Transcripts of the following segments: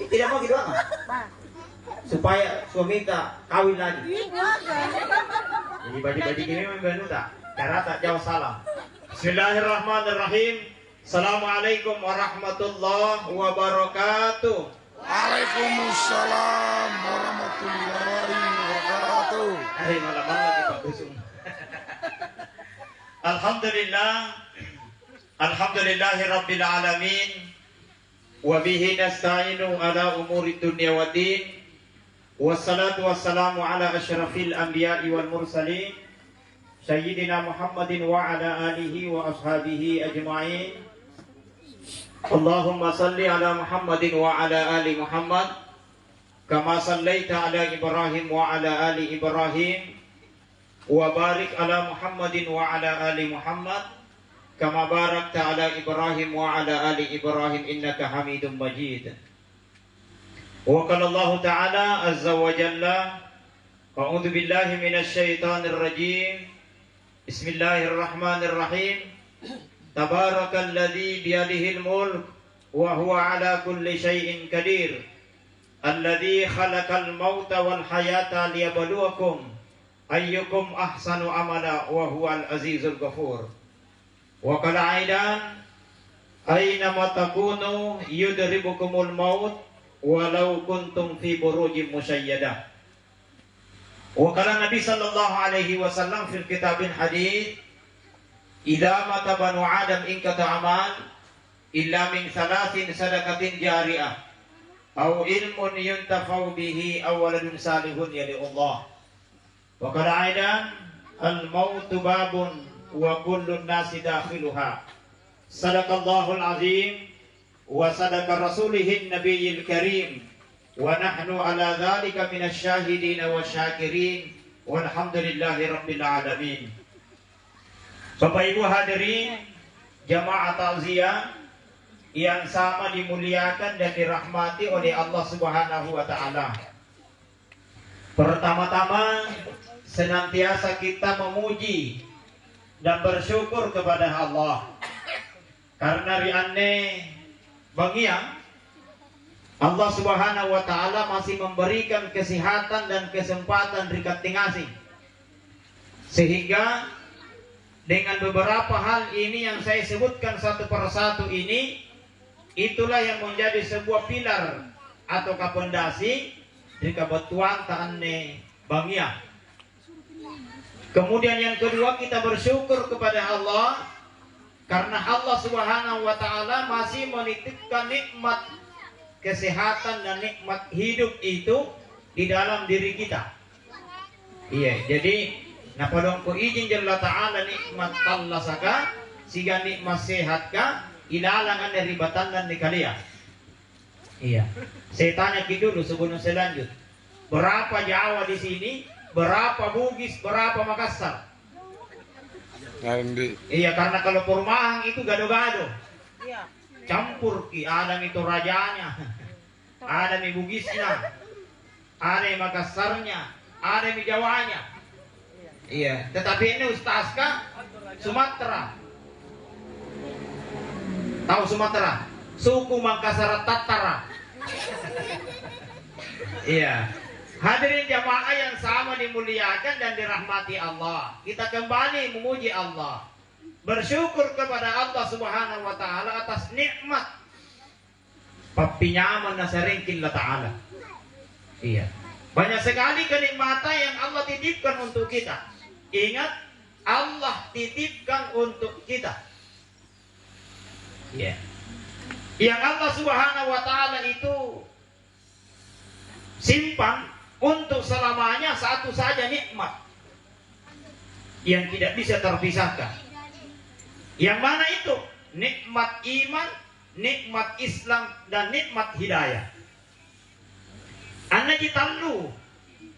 Tidak mau gitu apa? Supaya suami tak kawin lagi. Jadi baju-baju gini memang tak. Cara tak jauh salam. Bismillahirrahmanirrahim. Assalamualaikum warahmatullahi wabarakatuh. Waalaikumsalam warahmatullahi wabarakatuh. Malam banget Pak Busung. Alhamdulillah. Alhamdulillahi rabbil alamin. Wa bihi nasta'inu ala umuri dunya waddin. Wassalatu wassalamu ala asyrafil anbiya'i wal mursalin Sayyidina Muhammadin wa ala alihi wa ashabihi ajma'in. Allahumma salli ala Muhammadin wa ala ali Muhammad kama sallaita ala Ibrahim wa ala ali Ibrahim wa barik ala Muhammadin wa ala ali Muhammad kama barakta ala Ibrahim wa ala ali Ibrahim innaka Hamidum Majid. Wa qala Allah Ta'ala azza wa jalla a'udzu billahi minasy syaithanir rajim. Bismillahirrahmanirrahim. Tabarakalladzi biyadihil mulk wa huwa ala kulli syai'in qadir. Alladzi khalaqal mauta wal hayata liyabluwakum ayyukum ahsanu amala wa huwal azizul ghafur. Wa qala aidan aina ma takunu yudribukumul maut walau kuntum fi burujin musyayyadah. Wa qala Nabi sallallahu alaihi wasallam fil kitabil hadits idza mata banu adam in kata amal illa min salasin sadaqatin jariyah aw ilmun yuntafau bihi aw waladun salihun yali Allah. Wa qala aidan al mautu babun wa kullun nasi dakhiluha. Sadaqallahul azim wa sadaqa rasulihin nabiyil karim wa nahnu ala dhalika minasy syahidin wa syakirin walhamdulillahi rabbil alamin. Bapak Ibu hadirin jamaah takziah yang sama dimuliakan dan dirahmati oleh Allah Subhanahu wa taala. Pertama-tama senantiasa kita memuji dan bersyukur kepada Allah karena rianne bangiang Allah Subhanahu wa taala masih memberikan kesehatan dan kesempatan rikat tingasi, sehingga dengan beberapa hal ini yang saya sebutkan satu persatu ini, itulah yang menjadi sebuah pilar atau kapondasi dari kebetulan taanne bangiang. Kemudian yang kedua, kita bersyukur kepada Allah karena Allah Subhanahu wa taala masih menitipkan nikmat kesehatan dan nikmat hidup itu di dalam diri kita. Iya, jadi napa dong ko izin jalla taala nikmat Allah saka siga nikmat sehat ka ilalangan dari batan dan dikalia. Iya. Saya tanya dulu sebelum saya lanjut. Berapa Jawa di sini? Berapa Bugis? Berapa Makassar? Iya, karena kalau perumahan itu gado-gado. Iya. Campur ki, ada itu rajanya, ada mi Bugisnya, ada mi Makassarnya, ada mi Jawanya. Iya, tetapi ini Ustaz kah? Sumatera. Tahu Sumatera? Suku Makassar Tatara. Iya. Hadirin jamaah yang sama dimuliakan dan dirahmati Allah. Kita kembali memuji Allah. Bersyukur kepada Allah Subhanahu wa taala atas nikmat papinyaman na saringkin la taala. Iya. Banyak sekali kenikmatan yang Allah titipkan untuk kita. Ingat, Allah titipkan untuk kita. Iya. Yang Allah Subhanahu wa taala itu simpan untuk selamanya satu saja nikmat yang tidak bisa terpisahkan. Yang mana itu? Nikmat iman, nikmat Islam, dan nikmat hidayah. Anda ditallu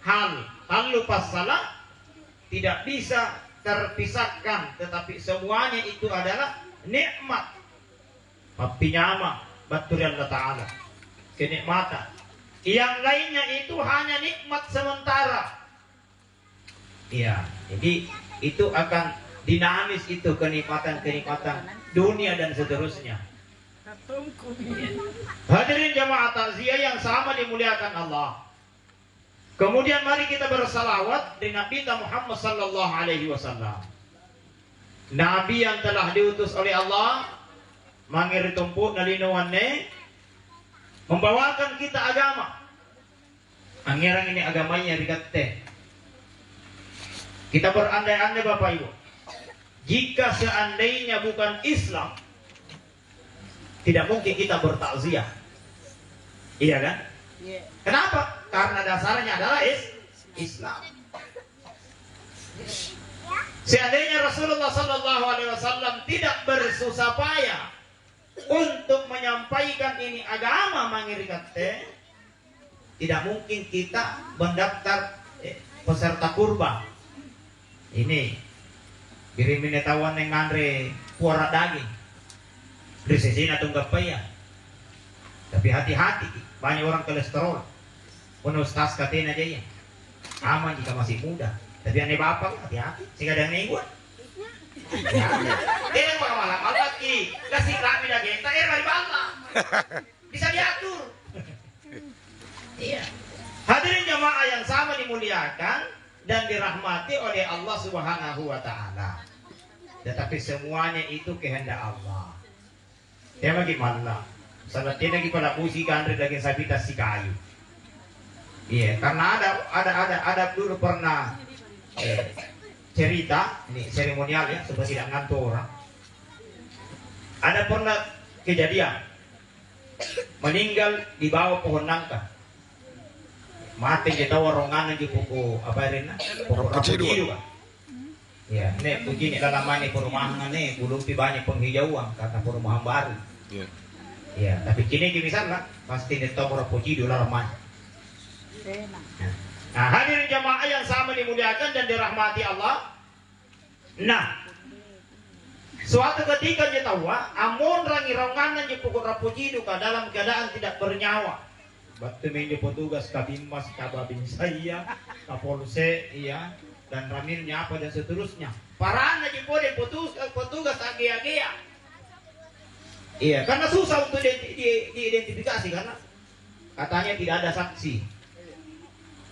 hal, tallu passalah tidak bisa terpisahkan, tetapi semuanya itu adalah nikmat. Papinyama batur Allah Ta'ala, kenikmatan. Yang lainnya itu hanya nikmat sementara. Iya, jadi itu akan dinamis itu kenikmatan-kenikmatan dunia dan seterusnya. Hadirin jamaah takziah yang sama dimuliakan Allah. Kemudian mari kita bersalawat di Nabi Muhammad sallallahu alaihi wasallam. Nabi yang telah diutus oleh Allah mangir tumpuk nalinuanne membawakan kita agama. Angirang ini agamanya dikate. Kita berandai-andai Bapak Ibu. Jika seandainya bukan Islam, tidak mungkin kita bertakziah. Iya kan? Kenapa? Karena dasarnya adalah Islam. Seandainya Rasulullah Sallallahu Alaihi Wasallam tidak bersusah payah untuk menyampaikan ini agama mangirikate, tidak mungkin kita mendaftar peserta kurban. Ini kirimin tawan yang ngandre puara daging. Krisisina tunggap payah. Tapi hati-hati, banyak orang kolesterol. Penuh stas katin aja ya. Aman jika masih muda. Tapi aneh bapak, hati-hati. Sehingga ada yang ngikut. Dia yang bakal malam lagi. Kasih rapi lagi. Tak mari bala. Bisa diatur. Iya. Hadirin jamaah yang sama dimuliakan dan dirahmati oleh Allah Subhanahu wa taala. Tetapi semuanya itu kehendak Allah. Ya bagaimana? Salat dia lagi pada musik andre lagi sabitas si kayu. Iya, karena ada dulu pernah cerita ini seremonial ya supaya tidak ngantuk orang. Ada pernah kejadian meninggal di bawah pohon nangka. Mati kita warongan di buku apa ini? Pokok rapujidu kan? Ya, ini begini dalam ini perumahan ini belum banyak penghijauan karena perumahan baru. Iya. Ya, tapi kini misalnya pasti di toko rapujidu lah ramai. Nah, hadirin jamaah yang sama dimuliakan dan dirahmati Allah. Nah, suatu ketika dia tahu, amun rangi ronganan di pokok rapujidu dalam keadaan tidak bernyawa. Batu menjo petugas kabimas kababin saya, kapolse, iya, dan ramilnya apa dan seterusnya. Parana jempolnya petugas age-agea. Iya, karena susah untuk diidentifikasi karena katanya tidak ada saksi.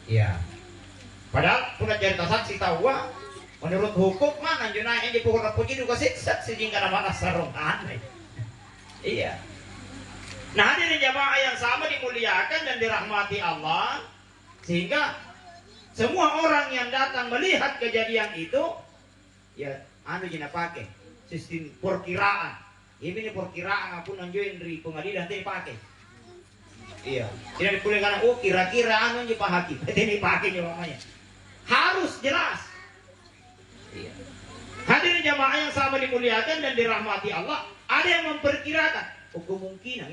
Iya. Padahal punya cerita saksi tahu, menurut hukum mana junai yang dipukul rapujidu kasih saksi jika nama sarung aneh. Iya. Nah, hadirin jamaah yang sama dimuliakan dan dirahmati Allah, sehingga semua orang yang datang melihat kejadian itu, ya anu jina pakai sistem perkiraan. Ini perkiraan apun anjuin dari pengadilan tadi pakai. Iya, tidak boleh karena kira-kira anu je pak hakim, ini pakai namanya. Harus jelas. Iya. Hadirin jamaah yang sama dimuliakan dan dirahmati Allah, ada yang memperkirakan. Kemungkinan.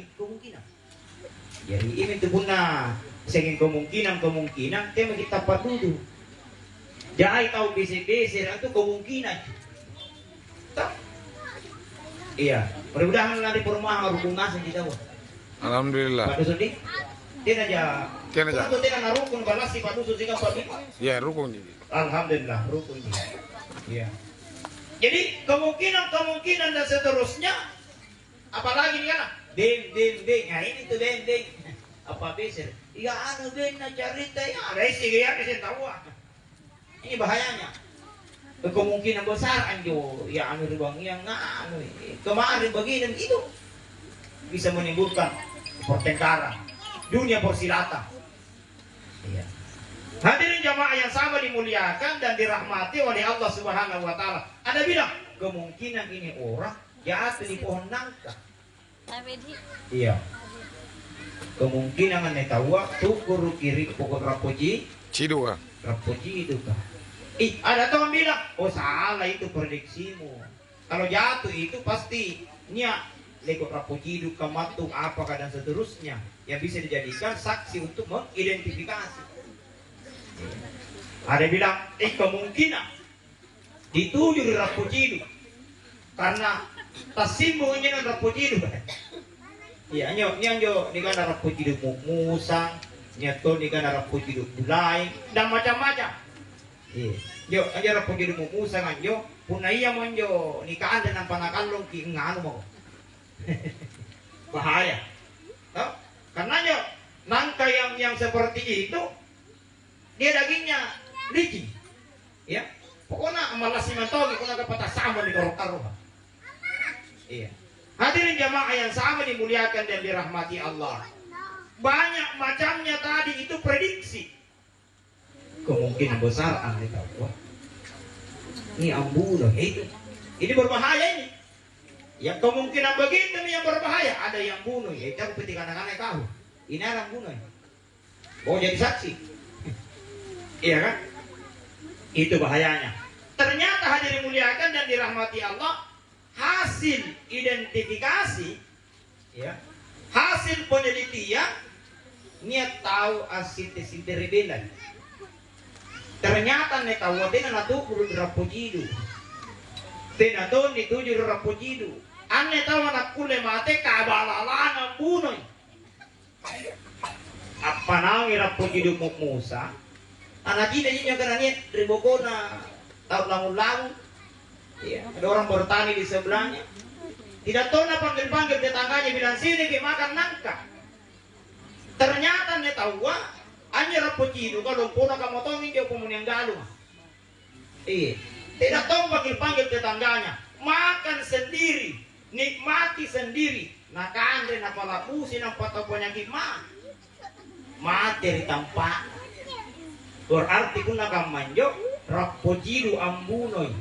Jadi ini tuh guna segin kemungkinan tema kita patudu. Jangan tahu bisi-bisi itu kemungkinan. Tak. Iya, mudah-mudahan nanti perumahan rukun ngasih kita. Alhamdulillah. Pak Dusun dia aja. Untuk dia ngarukun balas si Pak Dusun sih kan Pak. Ya rukun jadi. Alhamdulillah rukun. Iya. Jadi kemungkinan dan seterusnya. Apalagi nih kan deng nah ini tuh deng apa bisa iya anu deng na cerita ya resi ya bisa tahu ini bahayanya kemungkinan besar anjo ya anu bang yang anu kemarin begini itu bisa menimbulkan pertengkaran dunia persilatan. Iya. Hadirin jamaah yang sama dimuliakan dan dirahmati oleh Allah Subhanahu wa taala. Ada bilang kemungkinan ini orang jatuh di pohon nangka. Iya. Kemungkinan ane tahu tukur kiri pokok rapuji. Cidu kan? Rapuji itu kan. Ada teman bilang, oh salah itu prediksimu. Kalau jatuh itu pasti nya lekok rapuji itu kematung apakah dan seterusnya yang bisa dijadikan saksi untuk mengidentifikasi. Ada bilang, kemungkinan dituju di rapuji itu karena tasimbonya ng rapujido. Iya, nyo ni kana rapujido musang, nyato ni kana rapujido bulay, dan macam-macam. Iya, nyo rapujido musang nyo, punaiya mo nyo ni kaanda ng panakalong ki ngano mo. bahaya. Tahu? Karenanya nangka yang seperti itu dia dagingnya licin. Ya. Pokoknya malas si mantogi kuna dapat sama di karo-karo. Iya. Hadirin jamaah yang sama dimuliakan dan dirahmati Allah. Banyak macamnya tadi itu prediksi. Kemungkinan besar Anda tahu. Wah, ini ambulan itu. Ini berbahaya ini. Yang kemungkinan begitu yang berbahaya. Ada yang bunuh. Ya itu ketika anak-anak tahu. Ini orang bunuh. Oh jadi saksi. Iya kan? Itu bahayanya. Ternyata hadirin muliakan dan dirahmati Allah, hasil identifikasi, ya, hasil penelitian, niat tahu asite-site rebelan. Ternyata ne tahu tena natu kudu rapojidu. Tena ton dituju rapojidu. Anne tahu anak kule mate kabalalana bunuh. Apa nangi rapojidu Musa? Anak kita ini karena niat ribokona tahu lamun-lamun. Ya, ada orang bertani di sebelahnya. Tidak tahu panggil-panggil tetangganya bilang sini ke makan nangka. Ternyata ne tahu hanya rapojidu kalau puna kamu tahu ini dia pemunian galuh. Iya. Tidak tahu panggil-panggil tetangganya. Makan sendiri, nikmati sendiri. Nak andre nak palapusi nak patah penyakit mati di tempat. Berarti kuna kamanjo rapojidu ambunoy.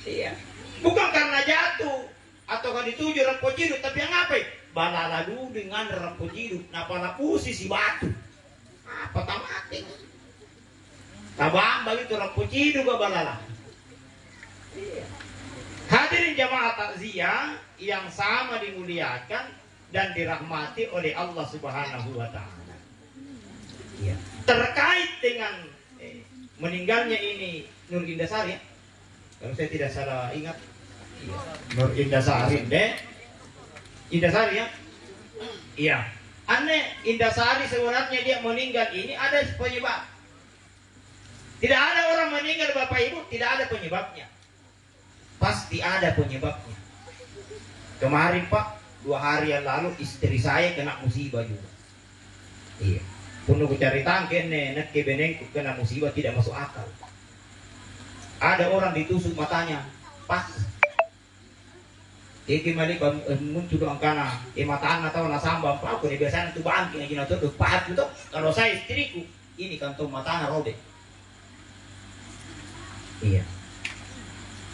Iya. Bukan karena jatuh atau kan dituju rapojidu, tapi yang apa? Balalalu dengan rapojidu, napalapusi si batu. Apa tamati? Tabang begitu rapojidu ke balala. Iya. Hadirin jamaah takziah yang sama dimuliakan dan dirahmati oleh Allah Subhanahu wa taala. Iya. Terkait dengan meninggalnya ini Nur Indasari, ya? Kalau saya tidak salah ingat, iya. Nur Indasari deh, Indasari ya, iya. Aneh Indasari sebenarnya dia meninggal ini ada penyebab. Tidak ada orang meninggal bapak ibu tidak ada penyebabnya. Pasti ada penyebabnya. Kemarin Pak, 2 hari yang lalu istri saya kena musibah juga. Iya. Punuh cari tangken nak kebenengku kena musibah tidak masuk akal. Ada orang ditusuk matanya, pas. Iki mali muncul doang kana, mata atau nasambang pak. Aku biasanya tuh bangking aja nanti tuh pahat itu. Kalau saya istriku, ini kantong matanya robek. Iya.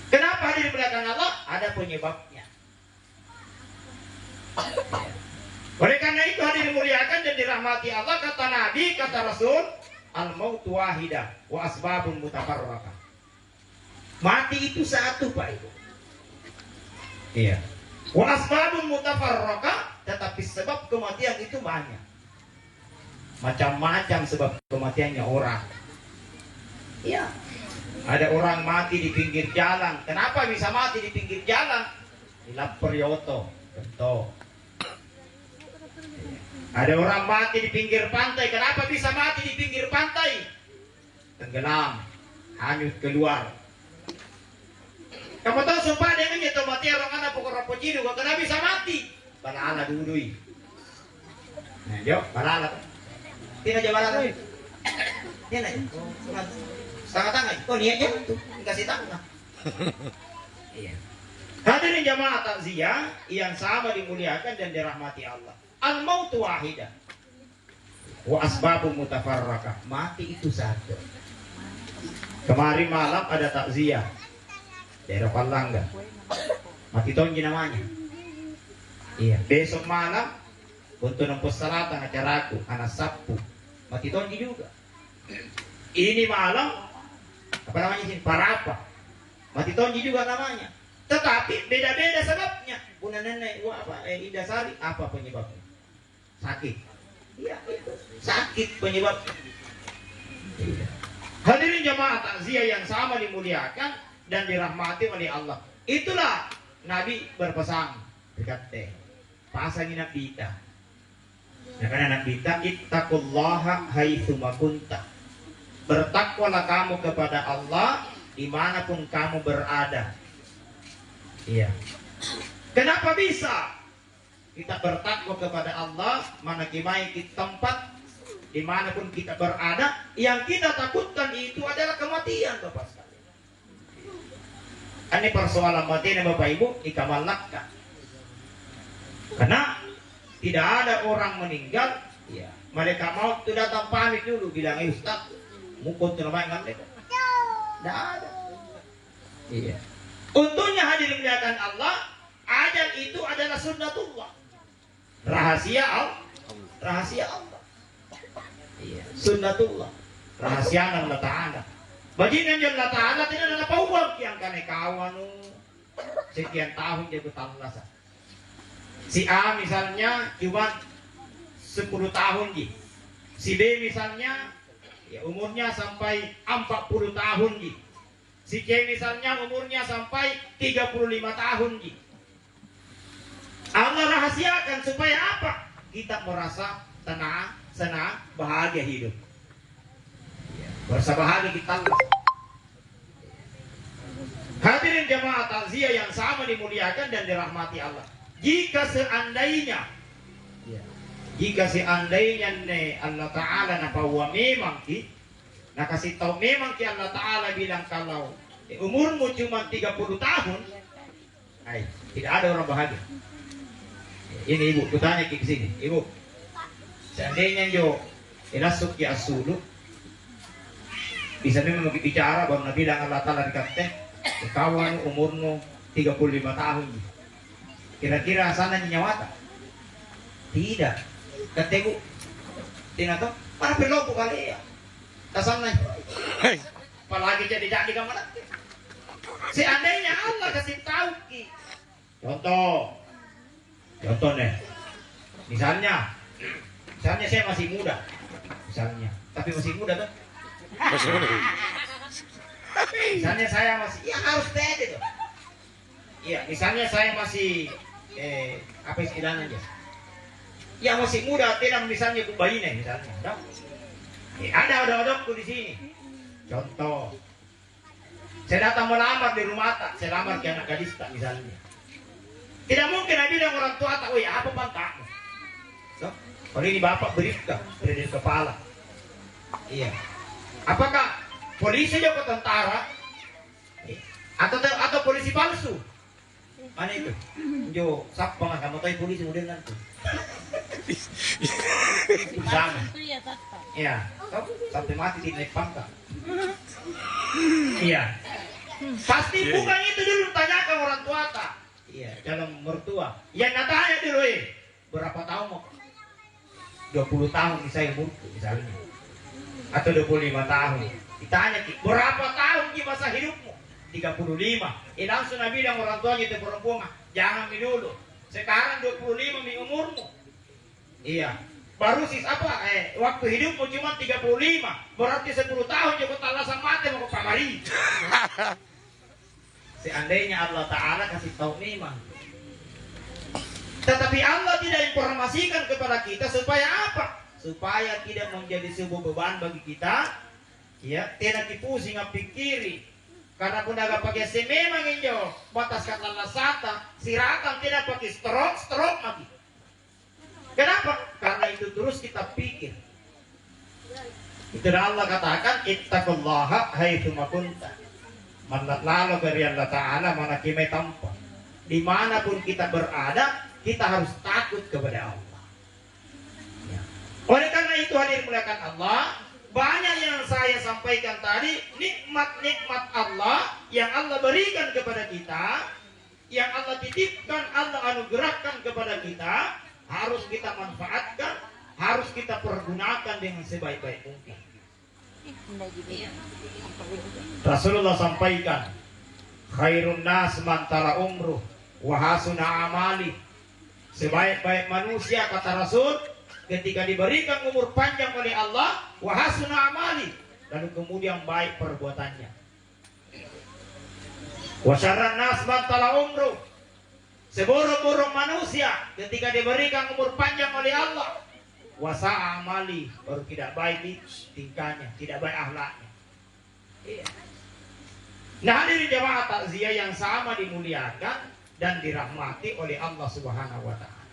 Kenapa di belakang Allah? Ada penyebabnya. Oleh karena itu hadirin dimuliakan dan dirahmati Allah, kata Nabi, kata Rasul, al-mautu wahidah wa asbabun mutafarraqah. Mati itu satu Pak Ibu. Iya. Wa asbabun mutafarraqah, tetapi sebab kematian itu banyak. Macam-macam sebab kematiannya orang. Iya. Ada orang mati di pinggir jalan. Kenapa bisa mati di pinggir jalan? Dilap perioto, betul. Ada orang mati di pinggir pantai. Kenapa bisa mati di pinggir pantai? Tenggelam, hanyut keluar. Kamu tahu sumpah dia ini tuh mati orang anak pokok rapojidu. Kenapa bisa mati? Balala dudui. Nah, yuk, balala. Tidak aja balala. Ini aja. Setengah tangan. Oh niatnya tuh dikasih tangan. Iya. Hadirin jamaah takziah yang sama dimuliakan dan dirahmati Allah. Al-mautu wahidah wa asbabu mutafarraqah. Mati itu satu. Kemarin malam ada takziah daerah Palangga. Mati tonji namanya. Iya. Besok malam untuk nempus salatan acaraku anak Sabtu. Mati tonji juga. Ini malam apa namanya sih? Parapa. Mati tonji juga namanya. Tetapi beda-beda sebabnya. Bunda nenek apa Indasari apa penyebabnya? Sakit. Iya itu sakit penyebabnya. Iya. Hadirin jamaah takziah yang sama dimuliakan dan dirahmati oleh Allah. Itulah Nabi berpesan dekat teh. Pasangin Nabi kita. Ya kan Nabi kita ittaqullaha haitsu ma kunta. Bertakwalah kamu kepada Allah dimanapun kamu berada. Iya. Kenapa bisa? kita bertakwa kepada Allah, mana kimai kita tempat dimanapun kita berada, yang kita takutkan itu adalah kematian, Bapak sekalian. Ini persoalan mati Bapak Ibu dikamalakkan. Karena tidak ada orang meninggal, ya, mereka mau tuh datang pamit dulu bilang, Ustaz, mukul terbaik nggak? Tidak ada. Iya. Untungnya hadirin muliakan Allah, ajal itu adalah sunnatullah. Rahasia Allah. Rahasia Allah. Iya. Sunnatullah. Rahasia Allah Ta'ala. Baginda Allah Ta'ala tidak ada pauang yang kane kawan sekian tahun dia bertanglasan. Si A misalnya cuma 10 tahun ji. Si B misalnya ya umurnya sampai 40 tahun ji. Si C misalnya umurnya sampai 35 tahun ji. Allah rahasiakan supaya apa? Kita merasa tenang, senang, bahagia hidup. Merasa bahagia kita. Hadirin jamaah takziah yang sama dimuliakan dan dirahmati Allah. Jika seandainya Allah Ta'ala bahwa memang nah kasih tahu memang Allah Ta'ala bilang kalau umurmu cuma 30 tahun, tidak ada orang bahagia. Ini ibu, kutanya ke sini, ibu. Seandainya yo ilasuk ya asulu, bisa memang bicara bahwa Nabi bilang Allah Ta'ala dikatakan, kawan umurmu 35 tahun. Kira-kira sana nyawata? Tidak. Kata ibu, tidak tahu. Mana pelopuk kali ya? Tasana. Apalagi jadi kemana? Seandainya Allah kasih tahu ki. Contoh nih. Misalnya saya masih muda. Misalnya, tapi masih muda tuh. Misalnya saya masih, ya harus pede tuh. Iya, misalnya saya masih apa istilahnya aja? Ya masih muda, tidak misalnya bayi nih misalnya. Ada tuh di sini. Contoh, saya datang melamar di rumah tak, saya lamar ke anak gadis tak misalnya. Tidak mungkin ada bilang orang tua tak, woi apa bangkamu? So, kalau ini bapak berikan dari kepala. Iya. Apakah polisi juga tentara? Atau polisi palsu? Mana itu? Jo, siapa nggak kamu tahu polisi model nanti? Sama. Iya, sampai mati di naik pangkat. Iya. Pasti bukan itu dulu tanyakan orang tua tak. Iya, dalam mertua. Yang natanya dulu berapa tahun mau? 20 tahun misalnya misalnya. Atau 25 tahun. Ditanya, berapa tahun di masa hidupmu? 35. Langsung Nabi bilang orang tuanya itu perempuan, jangan dulu. Sekarang 25 mi umurmu. Iya. Baru apa? Waktu hidupmu cuma 35. Berarti 10 tahun juga talasan mati mau ke pamari. Seandainya Allah Ta'ala kasih tahu memang. Tetapi Allah tidak informasikan kepada kita supaya apa? Supaya tidak menjadi sebuah beban bagi kita. Ya, tidak dipusing pikiri. Karena pun agak pakai memang injo batas kata lasata, sirakan tidak pakai stroke lagi. Kenapa? Karena itu terus kita pikir. Itu Allah katakan ittaqullaha haitsu ma kunta. Lalu dari Allah Ta'ala mana kimai tampak. Dimanapun kita berada, kita harus takut kepada Allah. Ya. Oleh karena itu hadirin muliakan Allah, banyak yang saya sampaikan tadi, nikmat-nikmat Allah yang Allah berikan kepada kita, yang Allah titipkan, Allah anugerahkan kepada kita, harus kita manfaatkan, harus kita pergunakan dengan sebaik-baik mungkin. Rasulullah sampaikan, khairun nas man tala umruh wa hasuna amali. Sebaik-baik manusia kata Rasul ketika diberikan umur panjang oleh Allah, wa hasuna amali, lalu kemudian baik perbuatannya. Wa syarran nas man tala umruh. Seburuk-buruk manusia ketika diberikan umur panjang oleh Allah, wasa amali, baru tidak baik tingkahnya, tidak baik akhlaknya. Iya. Nah hadirin jamaah takziah yang sama dimuliakan dan dirahmati oleh Allah Subhanahu wa Ta'ala.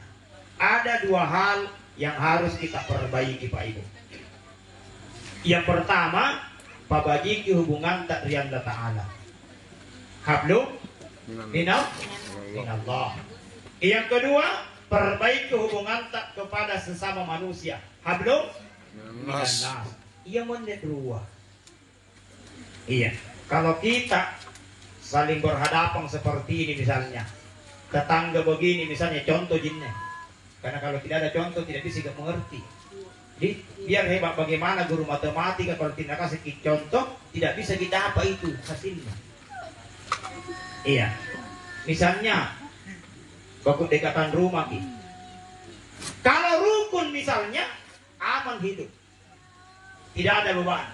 ada dua hal yang harus kita perbaiki Pak Ibu. Yang pertama, perbaiki hubungan takrian ta'ala. Hablum minallah. Yang kedua, perbaiki hubungan tak kepada sesama manusia. Hablum minannas. Iya dua. Iya. Kalau kita saling berhadapan seperti ini misalnya, tetangga begini misalnya, contoh jinnya. Karena kalau tidak ada contoh tidak bisa mengerti. Jadi biar hebat bagaimana guru matematika kalau tidak kasih contoh tidak bisa kita apa itu hasilnya. Iya. Misalnya baku dekatan rumah gitu. Kalau rukun misalnya aman hidup. Tidak ada beban.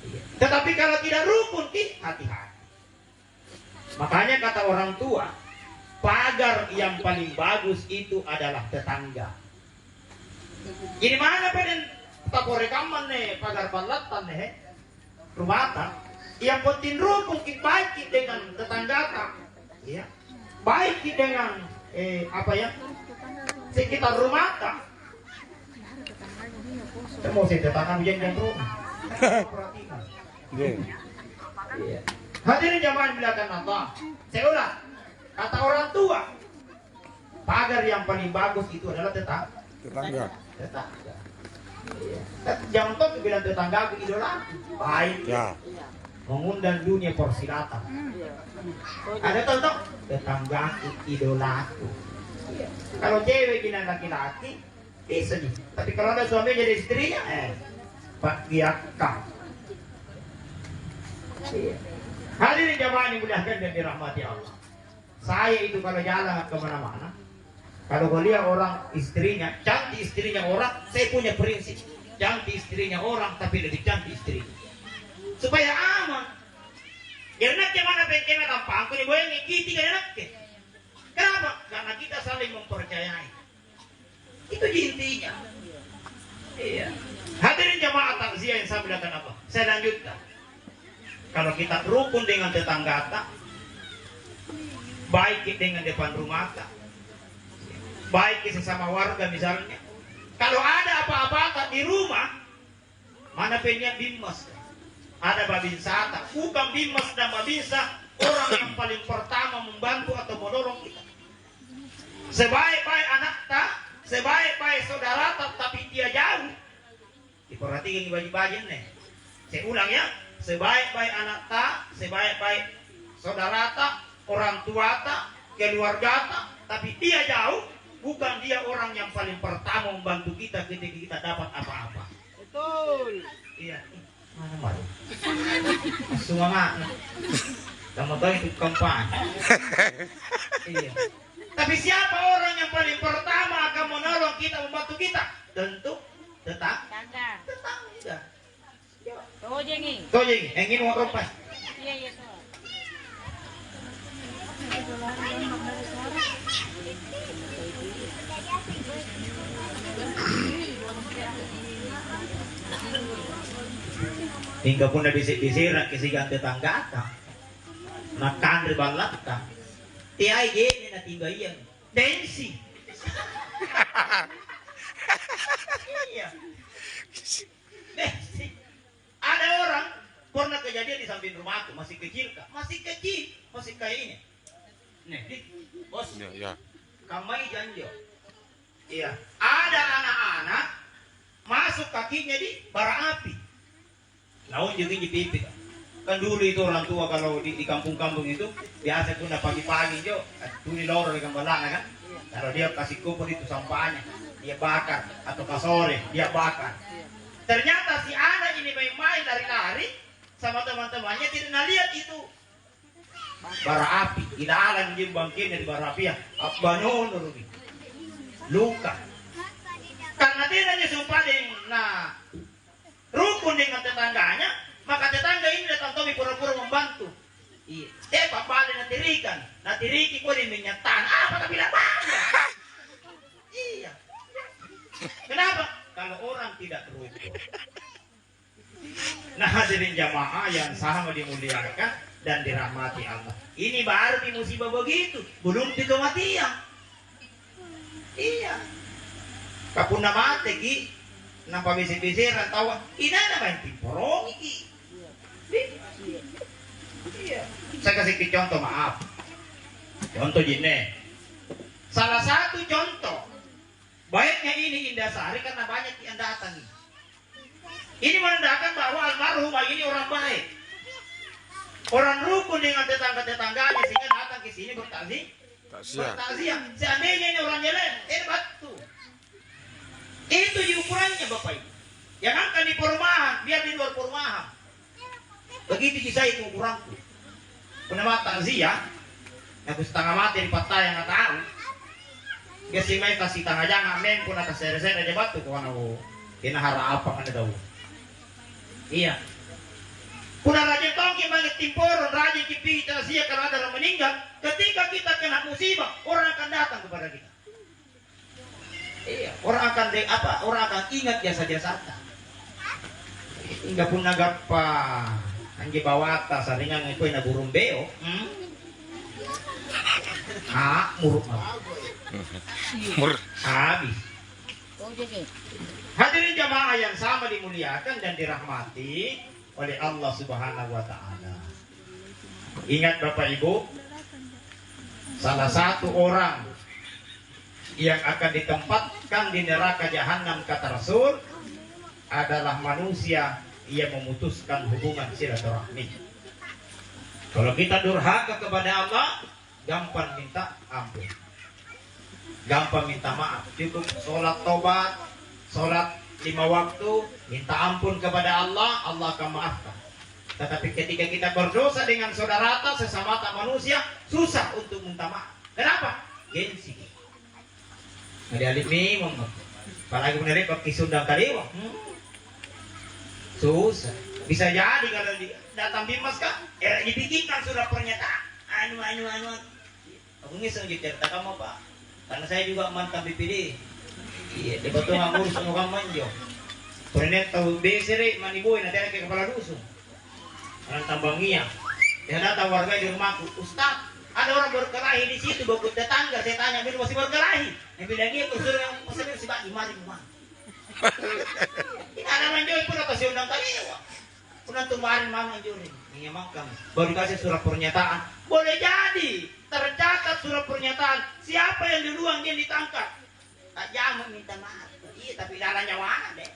Iya. Tetapi kalau tidak rukun hati-hati. Makanya kata orang tua, pagar yang paling bagus itu adalah tetangga. Ini mana pen tapo rekaman nih pagar balatan nih rumah tak. Yang penting rukun baik dengan tetangga, ya. Baik dengan sekitar rumah tak. Saya mau tetangga yang rumah. Perhatikan. Iya. Hadirin jamaah belakang Allah. Saya ulang. Kata orang tua, pagar yang paling bagus itu adalah tetangga. Iya. Jangan kau bilang tetangga aku idola. Baik. Ya. Mengundang dunia persilatan. Ada tahu tetangga aku idolaku. Iya. Kalau cewek gina laki-laki, bisa nih. Tapi kalau ada suami jadi istrinya, Pak Giaka. Iya. Hadirin jamaah yang dimuliakan dan dirahmati Allah. Saya itu kalau jalan kemana-mana, kalau lihat orang istrinya, cantik istrinya orang, saya punya prinsip. Cantik istrinya orang, tapi lebih cantik istrinya. Supaya aman. Jangan nak mana pengen tanpa aku nih boleh ngikiti kan nak. Kenapa? Karena kita saling mempercayai. Itu intinya. Iya. Hadirin jamaah takziah yang saya bilang apa? Saya lanjutkan. Kalau kita rukun dengan tetangga, baik dengan depan rumah, baik sesama warga misalnya. Kalau ada apa-apa di rumah, mana pennya bimas, ada babinsa, bukan bimas dan babinsa, orang yang paling pertama membantu atau menolong kita. Sebaik-baik anak tak, sebaik-baik saudara tak, tapi dia jauh. Diperhatikan baju-baju nih. Saya ulang ya. Sebaik-baik anak tak, sebaik-baik saudara tak, orang tua tak, keluarga tak, tapi dia jauh, bukan dia orang yang paling pertama membantu kita ketika kita dapat apa-apa. Betul. Iya. Mana malu? Semangat. Kamu tahu itu kampanye. Iya. Tapi siapa orang yang paling pertama akan menolong kita, membantu kita? Tentu tetangga. Tetangga. Tojeng, ingin mau rompas. Iya. Hingga pun bisik-bisik kesigan tetangga tak. Makan ribalat tak. Tiai gini na timbayan. Tensi. Iya. Tensi. Ada orang pernah kejadian di samping rumah aku, masih kecil kak, masih kayak ini. Nih, bos. Ya. Kamai janjo. Iya. Ada anak-anak masuk kakinya di bara api. Lawan juga di pipi. Kan dulu itu orang tua kalau di kampung-kampung itu biasa pun pagi-pagi jo, tuli loro di kambalana kan. Kalau dia kasih kumpul itu sampahnya, dia bakar atau sore dia bakar. Ternyata si anak ini main-main lari-lari sama teman-temannya tidak lihat itu bara api. Tidak ada yang bangkitnya di bara api ya. Abanono rugi. Luka. Karena dia hanya sumpah dengan rukun dengan tetangganya, maka tetangga ini datang kami pura-pura membantu. Iya. Pak balik natirikan. Natiriki ko din minyataan. Apa tapi bangga. Iya. Kenapa? Kalau orang tidak rukun. Nah hadirin jamaah yang sama dimuliakan dan dirahmati Allah. Ini baru di musibah begitu, belum di kematian. Iya. Kapuna mate ki nang pabisir-bisiran tawa. Ina naman timporong iki. Iya. Saya kasih contoh, maaf. Contoh gini. Salah satu contoh baiknya ini Indasari karena banyak yang datang. Ini menandakan bahwa almarhum ini orang baik. Orang rukun dengan tetangga-tetangganya sehingga datang ke sini bertakziah. Seandainya ini orang jelek, batu. Itu ukurannya Bapak Ibu. Yang akan di perumahan, biar di luar perumahan. Begitu kisah itu ukuranku. Pernah takziah, aku setengah mati di patah yang nggak tahu. Dia sih main kasih tengah jangan, main pun akan sere-sere aja batu kawan aku. Kena hara apa kan tahu. Iya. Puna rajin tongki banget timporon, rajin kipi takziah kalau ada orang meninggal. Ketika kita kena musibah, orang akan datang kepada kita. Iya, orang akan ingat jasa-jasa. Hingga pun nagapa anji bawata saringan itu na burung beo. Muruk habis. Hadirin jamaah yang sama dimuliakan dan dirahmati oleh Allah Subhanahu wa taala. Ingat Bapak Ibu, salah satu orang yang akan ditempatkan di neraka jahanam kata Rasul adalah manusia yang memutuskan hubungan silaturahmi. Kalau kita durhaka kepada Allah, gampang minta ampun, gampang minta maaf, cukup sholat tobat, sholat 5 waktu, minta ampun kepada Allah, Allah akan maafkan. Tetapi ketika kita berdosa dengan saudara sesama manusia, susah untuk minta maaf. Kenapa? Gengsi. Ngadalik mimong, apalagi menarik pakai Sunda Kaliwa. Susah. Bisa jadi kalau datang Bimas kan, dipikirkan sudah pernyataan. Anu. Aku ngiseng cerita kamu Pak, karena saya juga mantan BPD. Iya, di batu ngurus sama kamu manjo. Pernah tahu besere maniboy nanti ada ke kepala dusun. Orang tambangnya. Dia datang warga di rumahku, Ustaz, ada orang berkelahi di situ, bagus tetangga. Saya tanya, bilang masih berkelahi. Yang bilang dia kusur yang pesan si Pak Imari rumah. Kita ada manjoy pun kasih undang kaliwa. Pernah kemarin mama manjoy. Mengamalkan. Baru dikasih surat pernyataan. Boleh jadi tercatat surat pernyataan. Siapa yang duluan dia ditangkap. Tak jamak minta maaf. Iya, tapi darah nyawa deh.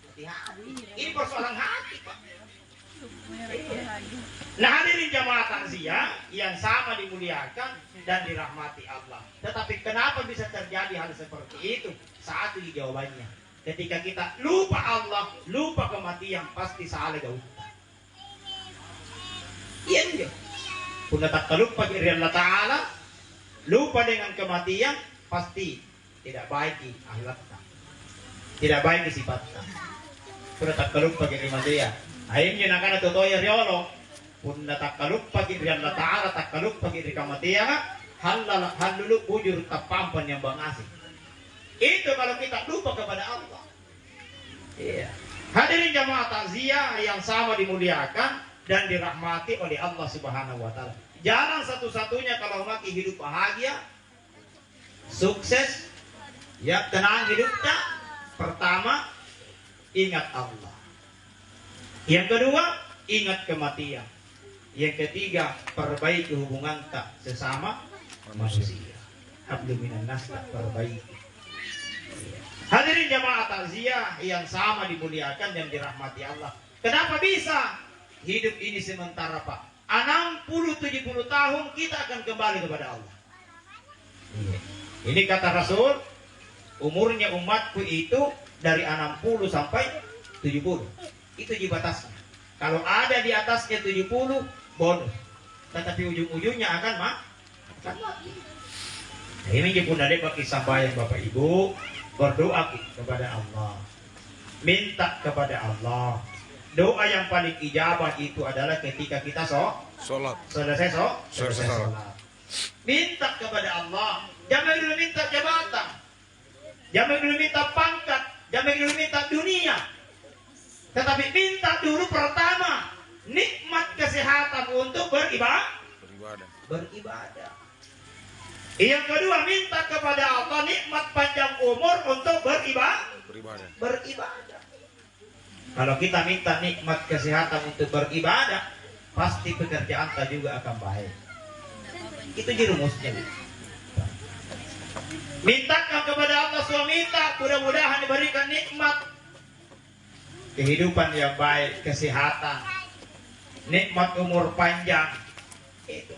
Hati-hati. Ini persoalan hati Pak. Nah hadirin jamaah takziah yang sama dimuliakan dan dirahmati Allah. Tetapi kenapa bisa terjadi hal seperti itu? Satu jawabannya. Ketika kita lupa Allah, lupa kematian, pasti salah jauh. Iya enggak? Puna tak lupa diri Allah Ta'ala, lupa dengan kematian, pasti tidak baik di akhlaknya, tidak baik di sifatnya. Puna tak lupa diri manusia. Akhirnya nak ada totoya riolo, puna tak lupa diri Allah Ta'ala, tak lupa diri kematian, hal dulu bujur tapampan yang bangasi. Itu kalau kita lupa kepada Allah. Iya. Hadirin jamaah takziah yang sama dimuliakan dan dirahmati oleh Allah Subhanahu wa taala. Jalan satu-satunya kalau mati hidup bahagia, sukses, ya tenang hidupnya. Pertama, ingat Allah. Yang kedua, ingat kematian. Yang ketiga, perbaiki hubungan tak sesama manusia. Abdu minan nas tak perbaiki. Hadirin jamaah takziah yang sama dimuliakan dan dirahmati Allah. Kenapa bisa? Hidup ini sementara Pak. 60-70 tahun kita akan kembali kepada Allah. Ini kata Rasul, umurnya umatku itu dari 60 sampai 70. Itu batasnya. Kalau ada di atasnya 70, bonus. Tetapi ujung-ujungnya akan mati. Nah, ini pun ada kisah bayang Bapak Ibu, berdoa kepada Allah. Minta kepada Allah. Doa yang paling ijabah itu adalah ketika kita selesai sholat. Minta kepada Allah. Jangan dulu minta jabatan, jangan dulu minta pangkat, jangan dulu minta dunia. Tetapi minta dulu pertama nikmat kesehatan untuk beribadah. Yang kedua, minta kepada Allah nikmat panjang umur untuk beribadah. Kalau kita minta nikmat kesehatan untuk beribadah, pasti pekerjaan kita juga akan baik. Itu rumusnya. Mintakan kepada Allah SWT, mudah-mudahan diberikan nikmat kehidupan yang baik, kesehatan, nikmat umur panjang.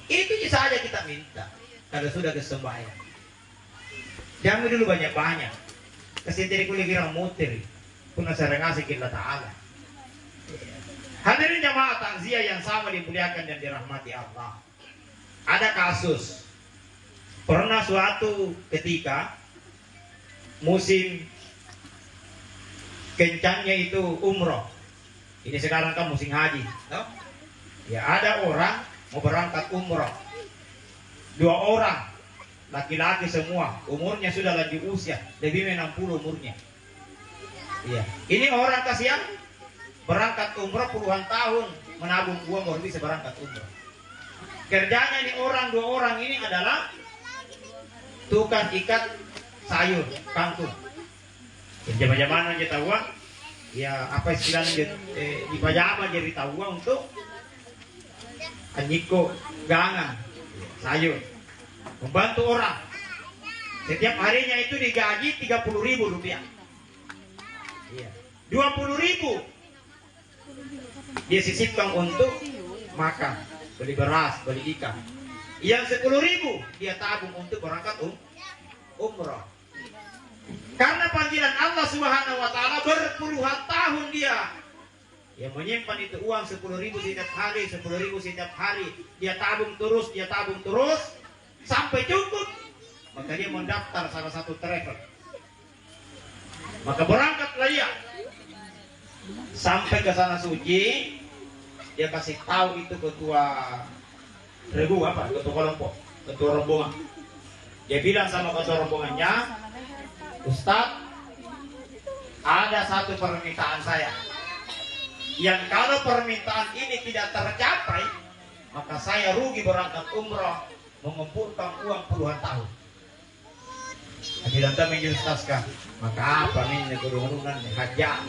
Itu saja kita minta. Kalau sudah kesembahyang, jangan dulu banyak-banyak. Kasih kulit kira mutir. Punah sarang asik Allah Ta'ala. Hadirin jamaah takziah yang sama dimuliakan dan dirahmati Allah. Ada kasus. Pernah suatu ketika musim kencangnya itu umroh. Ini sekarang kan musim haji. No? Ya ada orang mau berangkat umroh. 2 orang. Laki-laki semua. Umurnya sudah lanjut usia. Lebih 60 umurnya. Iya. Ini orang kasihan berangkat umroh puluhan tahun menabung uang baru bisa berangkat umroh. Kerjanya ini 2 orang ini adalah tukang ikat sayur kangkung. Zaman-zaman kita uang, ya apa istilahnya di pajama jadi tahu untuk anyiko gangan sayur, membantu orang. Setiap harinya itu digaji 30.000 rupiah. 20.000 dia sisipkan untuk makan, beli beras, beli ikan. Yang 10.000 dia tabung untuk berangkat umroh. Karena panggilan Allah Subhanahu wa Ta'ala berpuluhan tahun dia menyimpan itu uang 10.000 setiap hari, 10.000 setiap hari. Dia tabung terus sampai cukup. Maka dia mendaftar salah satu travel. Maka berangkatlah dia sampai ke sana suci. Dia kasih tahu itu ketua ketua kelompok, ketua rombongan. Dia bilang sama ketua rombongannya, Ustadz, ada satu permintaan saya, yang kalau permintaan ini tidak tercapai, maka saya rugi berangkat umroh, mengumpulkan uang puluhan tahun. Bilang kami Ustazkah, maka apa nih kerurunan hajat?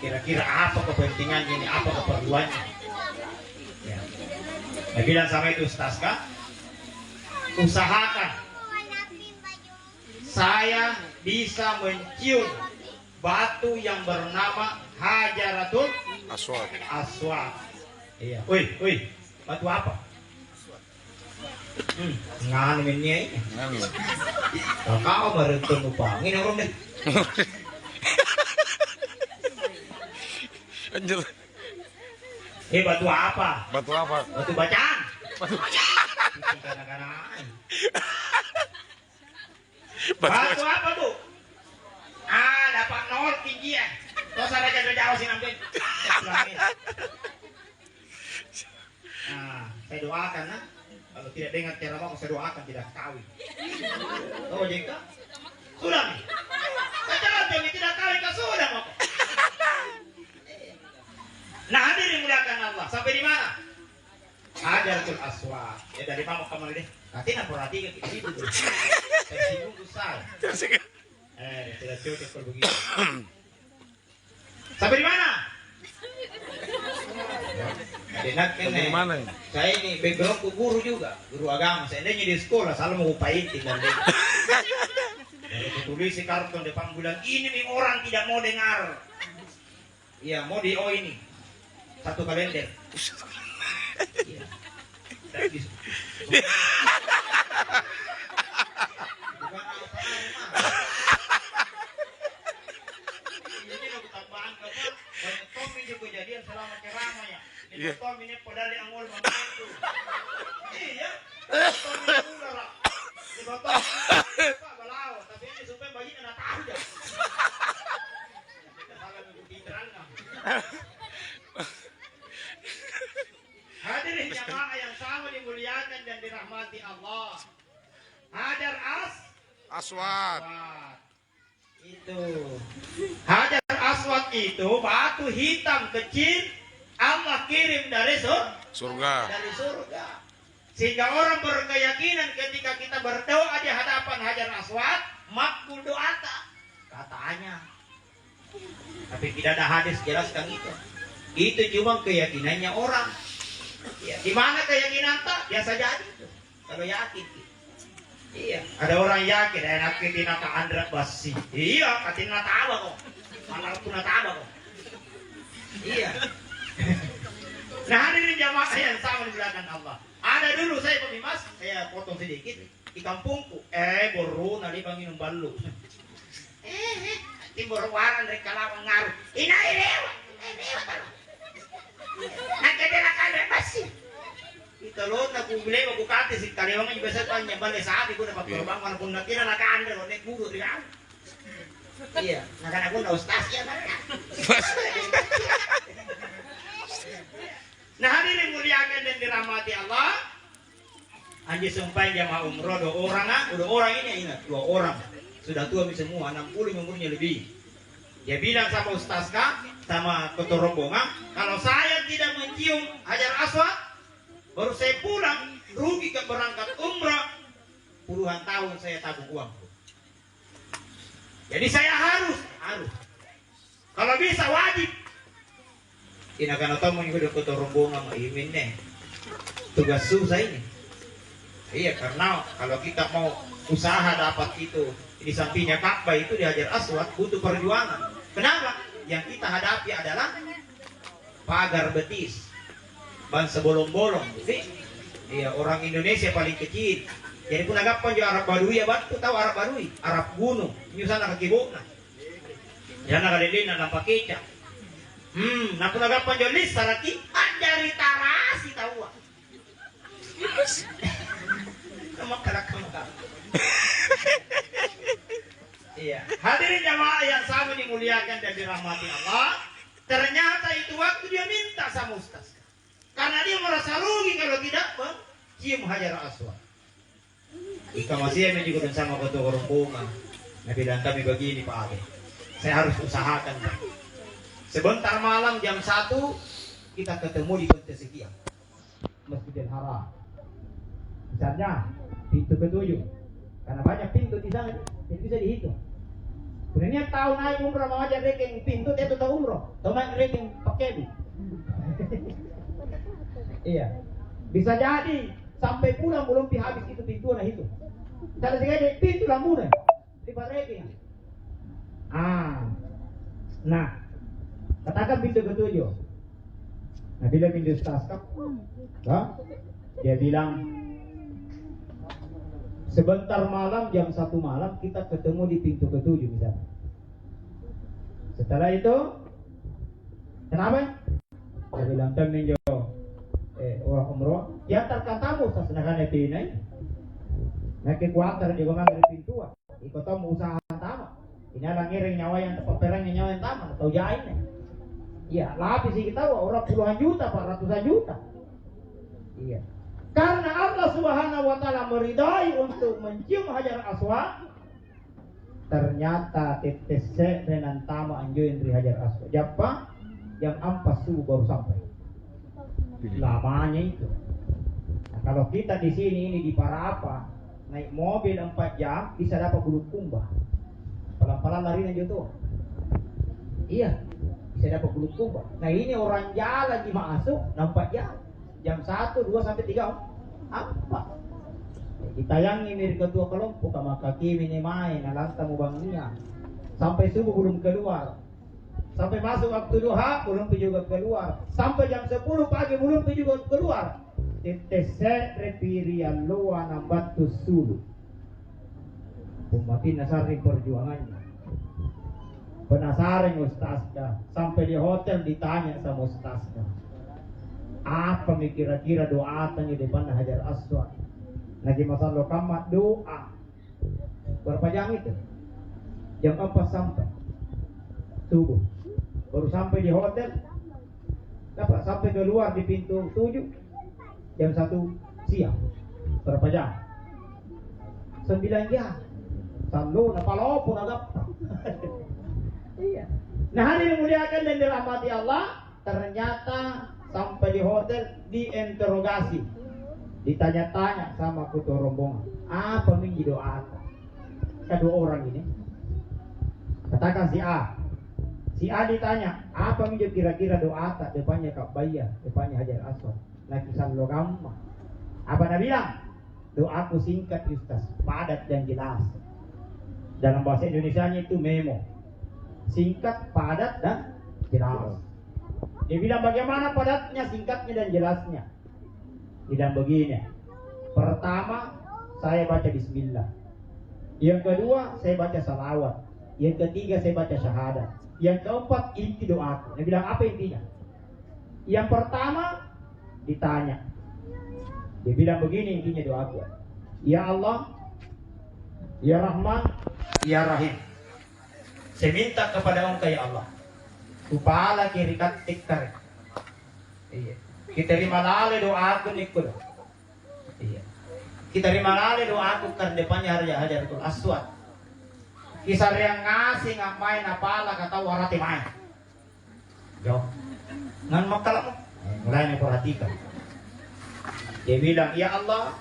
Kira-kira apa kepentingannya ini, apa keperluannya? Ya. Saya bilang sama itu Ustazkah, usahakan saya bisa mencium batu yang bernama Hajaratul Aswad. Iya. Woi, batu apa? Nganu ini. Kau baru lupa. Ini orang deh. Anjir. Batu apa? Batu apa? Batu bacaan. Batu bacaan. Batu apa tuh? Dapat nol tinggian. Terus ada jaga jauh sih nanti. Saya doakan kalau tidak dengar ceramah saya doakan tidak kawin. Oh jika sudah nih. Secara jadi tidak kawin kan sudah kok. Nah hadirin muliakan Allah sampai di mana? Hajaratul Aswad. Ya dari pamuk kamu deh. Nanti nak perhatikan itu dulu. Tersinggung besar. Tidak cocok kalau begitu. Sampai di mana? Di mana ini? Saya ini background guru juga, guru agama. Seandainya di sekolah selalu mengupayakan tinggal dia. Tulis di karton depan bulan ini nih orang tidak mau dengar. Iya, mau di ini. Satu kalender. Iya. Kejadian selama ceramah ya. Ini Tom ini pedali angol itu. Iya. Tom ini udah. Ini botol. Pak balaw, tapi ini supaya bayinya enggak tahu ya. Kita salah mengikuti terangnya. Hadirin jamaah yang sama dimuliakan dan dirahmati Allah. Hajar Aswad. Itu Hajar Aswad itu batu hitam kecil Allah kirim dari surga. Sehingga orang berkeyakinan ketika kita berdoa di hadapan Hajar Aswad, makbul doa katanya. Tapi tidak ada hadis jelaskan itu. Itu cuma keyakinannya orang. Ya, di mana keyakinan tak? Biasa jadi itu. Kalau yakin. Iya, ada orang yakin enak kita ka andra basi. Iya, katina tawa kok. Malah pun tawa kok. Iya. Nah, hadirin jamaah yang sama di belakang Allah. Ada dulu saya pemimas, saya potong sedikit di kampungku. Boru nali banginum balu. Timur waran dari Kalawang ngaruh. Ina irewa. Nakadelakan rebasi. Ito lo na kubile mo kukati si Kalawang yung basa pa niya bale sabi ko na pagkurbang kana kun nakina nakaandar o nek budo di ako. Iya, nakana ko na ustas yan na. Nah, hadirin muliakan dan dirahmati Allah. Anji sumpah jamaah umroh udah orang ini ingat 2 orang sudah tua semua 60 umurnya lebih. Dia bilang sama ustazka sama ketua rombongan, kalau saya tidak mencium Hajar Aswad, baru saya pulang rugi ke berangkat umrah puluhan tahun saya tabung uang. Jadi saya harus kalau bisa wajib. Ina kana tahu mengikuti ketua rombongan imin nih tugas susah ini. Iya, karena kalau kita mau usaha dapat itu di sampingnya Ka'bah itu di Hajar Aswad butuh perjuangan. Kenapa? Yang kita hadapi adalah pagar betis, ban sebolong-bolong. Iya, orang Indonesia paling kecil. Jadi pun agak panjang Arab Badui ya, batu tahu Arab Badui, Arab gunung, nyusana ke kibukna. Jangan kalilina nampak kecap. Napunagapan jolis sarati dari tarasi tahu. Iya. Hadirin jamaah yang sama dimuliakan dan dirahmati Allah. Ternyata itu waktu dia minta sama ustaz. Karena dia merasa rugi kalau tidak mencium Hajar Aswad. Jika masih juga sama ketua rombongan. Nabi dan kami begini Pak Ade. Saya harus usahakan. Sebentar malam jam 1 kita ketemu di pintu sekian Masjidil Haram. Misalnya pintu ke-7. Karena banyak pintu di sana, jadi bisa dihitung. Sebenarnya tahun naik umrah mau aja rekening pintu itu tahu umrah, tahu main rekening pakai. Iya. Bisa jadi sampai pulang belum habis itu pintu nah itu. Kalau sekali pintu lambunan di rekening. Nah. Katakan pintu ke-7. Nah, bila pintu staskap, dia bilang sebentar malam jam 1 malam kita ketemu di pintu ke-7 misalnya. Setelah itu, kenapa? Dia bilang temen orang umroh, diantarkan tamu sesenangkan itu ini. Nah, kekuatan dia ngomong dari pintu, ikut tamu usaha tamu. Ini ada ngiring nyawa yang perperangnya nyawa yang tamu atau jain nih. Iya, lapis kita orang puluhan juta, ratusan juta. Iya. Karena Allah Subhanahu wa taala meridai untuk mencium Hajar Aswad, ternyata tetes dengan tama anjurin dari Hajar Aswad. Japa yang 4 subuh baru sampai. Lamanya itu. Nah, kalau kita di sini ini di Parapa naik mobil 4 jam bisa dapat bulu kumbah. Pelan-pelan lari aja tuh. Iya. Bisa dapat bulu kumbah. Nah ini orang jalan di masuk 4 jam. Jam 1, 2 sampai 3 apa? Ditayangi dari ketua kelompok sama kaki ini main alanta mau bangunnya. Sampai subuh belum keluar. Sampai masuk waktu duha belum juga keluar. Sampai jam 10 pagi belum juga keluar. Tetese repirian loa nambatu sulu. Umatin nasari perjuangannya. Penasaran ustaznya. Sampai di hotel ditanya sama ustaznya. Apa kira-kira doa tanya di depan Hajar Aswad? Lagi masalah kamat doa. Berapa jam itu? Jam 4 sampai subuh. Baru sampai di hotel. Dapat sampai keluar di pintu 7 jam 1 siang. Berapa jam? 9 jam. Selalu napalopon agak. Iya. Nah, hadirin muliakan dan dirahmati Allah, ternyata sampai di hotel diinterogasi. ditanya-tanya sama ketua rombongan, apa minggi doa? Kedua orang ini, katakan si A. Si A ditanya, apa minggi kira-kira doa? Depannya Ka'bah, depannya Hajar Aswad, lakisan logam. Apa Nabi bilang? Doaku singkat Ustaz, padat dan jelas. Dalam bahasa Indonesianya itu memo, singkat, padat dan jelas. Dia bilang bagaimana padatnya, singkatnya dan jelasnya. Bilang begini, pertama saya baca bismillah, yang kedua saya baca salawat, yang ketiga saya baca syahadat, yang keempat inti doaku. Dia bilang apa intinya? Yang pertama ditanya, dia bilang begini intinya doaku, ya Allah, ya Rahman, ya Rahim, saya minta kepada Engkau ya Allah, kupala kiri katik tarik. Iya. Kita terima lale doaku nikul. Iya. Kita terima lale doaku karena depannya Hajarul Aswad. Kisah yang ngasih ngapain apala kata warati main. Jauh. Ngan makal mulai perhatikan. Dia bilang, ya Allah,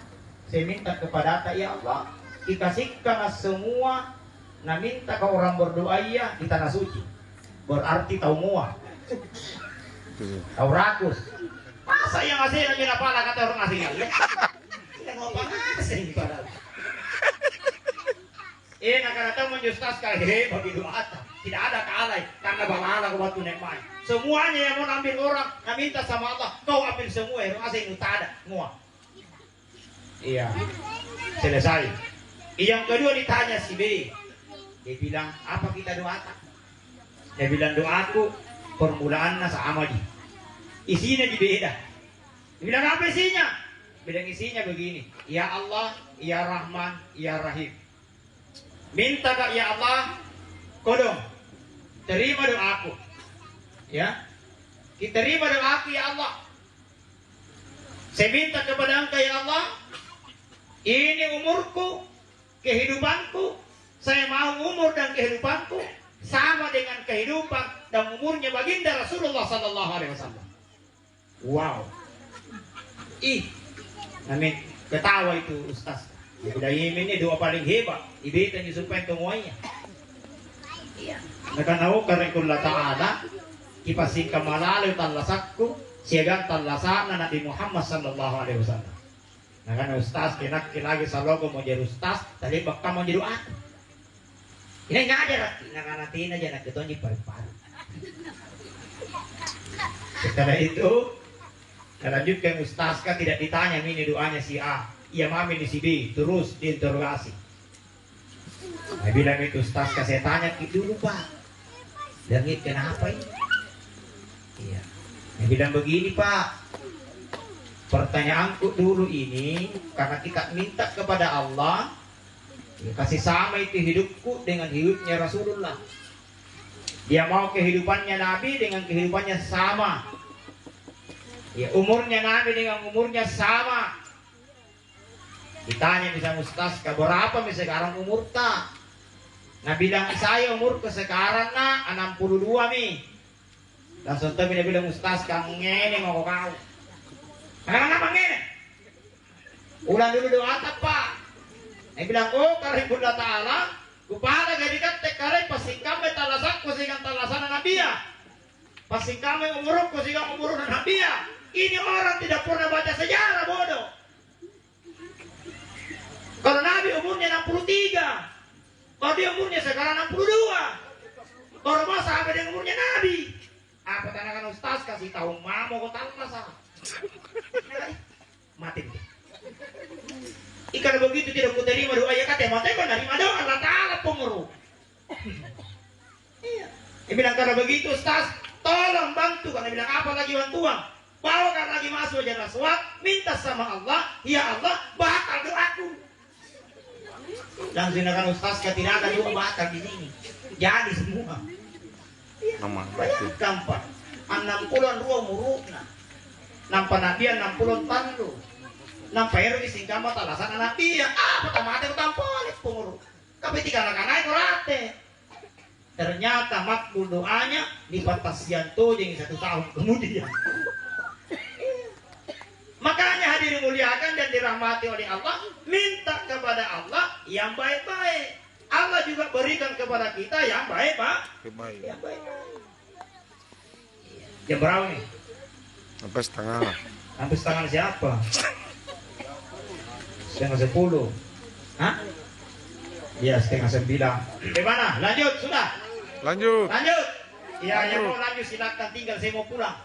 saya minta kepada Ata, ya Allah, dikasihkan semua, nah minta ke orang berdoa ya di tanah suci. Berarti tahu mua, tahu rakus. Masa yang ngasih lagi apa kata orang ngasih lagi? Tidak mau apa ngasih padahal. Nak datang menjustas kali bagi doa. Tidak ada kalai karena bangala kau batu naik main. Semuanya yang mau ambil orang, nak minta sama Allah, kau ambil semua. Orang asing itu tak ada, semua. Iya, selesai. Yang kedua ditanya si B, dia bilang apa kita doakan? Dia bilang doaku permulaannya sama di. Isinya dibeda. Dia bilang apa isinya? Bilang isinya begini, ya Allah, ya Rahman, ya Rahim. Minta kak ya Allah, kodong, terima doaku. Ya, kita terima doaku ya Allah. Saya minta kepada Engkau ya Allah, ini umurku, kehidupanku, saya mau umur dan kehidupanku sama dengan kehidupan dan umurnya baginda Rasulullah Sallallahu Alaihi Wasallam. Wow, namin ketawa itu Ustaz. Udah ini doa paling hebat, ibetanya supaya semuanya. Iya. Nakanaw karengkullah Taala, kipasin kamalalo talasakku, siagan talasana Nabi Muhammad Sallallahu Alaihi Wasallam. Nakana Ustaz kinak lagi sa logo mo jadi Ustaz, tadi bakal mau jadi doa. Ini nggak ada, nakanatin aja nak ketonji paru-paru. Setelah itu, lanjutkan Ustaz kan tidak ditanya ini doanya si A, ia mami di si B, terus diinterogasi. Nah, bilang itu Ustaz kan saya tanya dulu Pak, langit kenapa ini? Iya, dia bilang begini Pak, pertanyaanku dulu ini karena kita minta kepada Allah, ya, kasih sama itu hidupku dengan hidupnya Rasulullah. Dia mau kehidupannya Nabi dengan kehidupannya sama. Ya, umurnya Nabi dengan umurnya sama. Ditanya bisa Ustaz, berapa nih sekarang umur tak? Nah bilang saya umur ke sekarang nak 62 nih. Langsung tuh bilang Ustaz kamu ngene mau kau. Kenapa ngene? Ulang dulu doa apa? Dia bilang oh karibullah Ta'ala, kupada gadikan tekare pasing kami talasak pasikan talasana Nabiya. Pasing kami umuruk pasikan umuruk Nabiya. Ini orang tidak pernah baca sejarah bodoh. Kalau Nabi umurnya 63, kalau dia umurnya sekarang 62, kalau masa sampai dengan umurnya Nabi. Apa tanyakan Ustaz kasih tahu mamo kau tahu masa? Mati. Ikan begitu tidak kuterima doa ya kata mati kau dari mana Allah Taala pengurus. Iya. Dia bilang kalau begitu Ustaz, tolong bantu. Karena bilang apa lagi bantuan? Bawakan lagi masuk Hajar Aswad, minta sama Allah, ya Allah, bakal doaku. Dan silakan Ustaz tidak ada doa bakal di sini. Jadi semua. Bayangkan Pak, 62 murukna. Nampak Nabi 60 tandu. Nampak Heru disingkama talasan Nabi ya. Apa tamate ko tampolit pengurus. Tapi tiga naik korate. Ternyata makbul doanya di Patasian tuh jadi 1 tahun kemudian. Makanya hadirin muliakan dan dirahmati oleh Allah, minta kepada Allah yang baik-baik. Allah juga berikan kepada kita yang baik, Pak. Baik. Yang baik. Jam berapa nih? Sampai setengah. Sampai setengah siapa? Setengah 10. Hah? Iya, setengah 9. Gimana? Lanjut, sudah? Lanjut. Lanjut. Ya, yang mau lanjut silakan, tinggal saya mau pulang.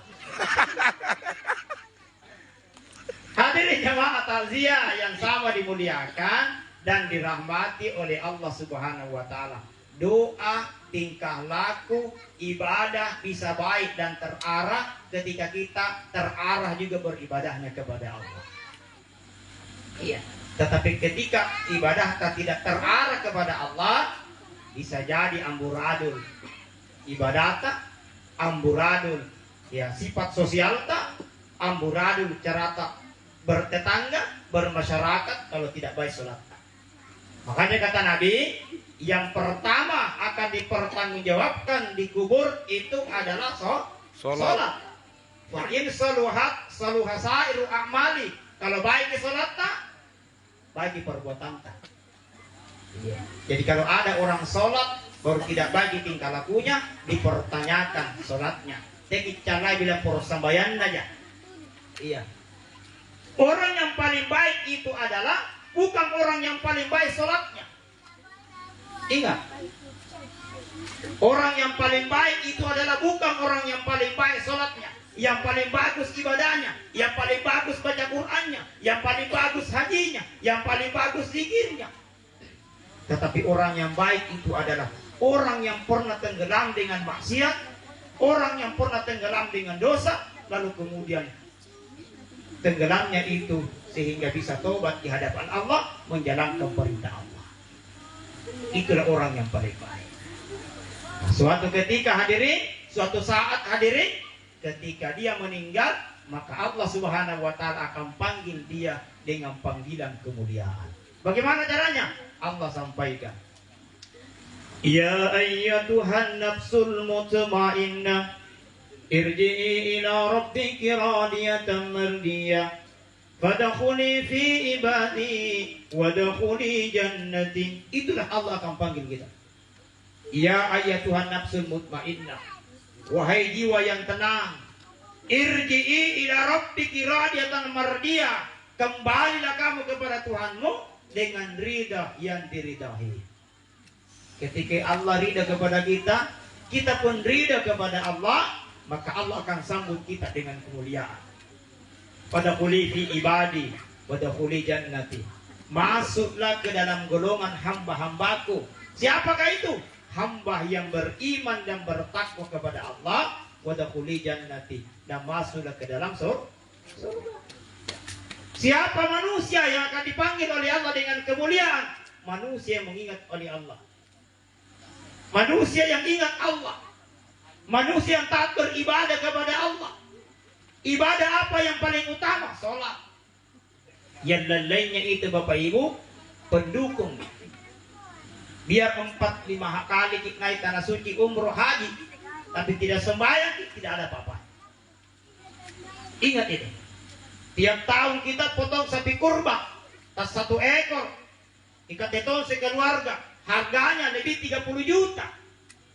Hadirin jamaah takziah yang sama dimuliakan dan dirahmati oleh Allah Subhanahu wa taala. Doa, tingkah laku, ibadah bisa baik dan terarah ketika kita terarah juga beribadahnya kepada Allah. Iya. Tetapi ketika ibadah kita tidak terarah kepada Allah, bisa jadi amburadul. Ibadah tak amburadul. Ya, sifat sosial tak amburadul, carata bertetangga, bermasyarakat kalau tidak baik sholat. Makanya kata Nabi, yang pertama akan dipertanggungjawabkan di kubur itu adalah sholat. Fa in saluhat saluha sairu a'mali. Kalau baik di sholat tak, baik di perbuatan tak. Jadi kalau ada orang sholat baru tidak baik di tingkah lakunya, dipertanyakan sholatnya. Tekit calai bilang porsambayan aja. Iya. Orang yang paling baik itu adalah bukan orang yang paling baik sholatnya. Ingat, orang yang paling baik itu adalah bukan orang yang paling baik sholatnya, yang paling bagus ibadahnya, yang paling bagus baca Qur'annya, yang paling bagus hajinya, yang paling bagus zikirnya. Tetapi orang yang baik itu adalah orang yang pernah tenggelam dengan maksiat, orang yang pernah tenggelam dengan dosa, lalu kemudian tenggelamnya itu sehingga bisa tobat di hadapan Allah, menjalankan perintah Allah. Itulah orang yang paling baik. Nah, suatu ketika hadirin, suatu saat hadirin, ketika dia meninggal, maka Allah Subhanahu wa taala akan panggil dia dengan panggilan kemuliaan. Bagaimana caranya? Allah sampaikan, ya ayyatuhan nafsul mutmainnah, irji'i ila rabbiki radiyatan mardiyah, fadkhuli fi ibadi wadkhuli jannati. Itulah Allah akan panggil kita. Ya ayyatuhan nafsul mutmainnah, wahai jiwa yang tenang, irji'i ila rabbiki radiyatan mardiyah, kembalilah kamu kepada Tuhanmu dengan ridha yang diridai. Ketika Allah ridha kepada kita, kita pun ridha kepada Allah, maka Allah akan sambut kita dengan kemuliaan. Pada kuli fi ibadi, pada kuli jannati. Masuklah ke dalam golongan hamba-hambaku. Siapakah itu? Hamba yang beriman dan bertakwa kepada Allah, pada kuli jannati, dan masuklah ke dalam surga. Siapa manusia yang akan dipanggil oleh Allah dengan kemuliaan? Manusia yang mengingat oleh Allah. Manusia yang ingat Allah. Manusia yang taat beribadah kepada Allah. Ibadah apa yang paling utama? Sholat. Yang lainnya itu Bapak Ibu, pendukung. Biar 4-5 kali naik tanah suci, umroh, haji, tapi tidak sembahyang, tidak ada apa-apa. Ingat ini. Tiap tahun kita potong sapi kurban, tas 1 ekor, ikat beton sekeluarga, harganya lebih 30 juta.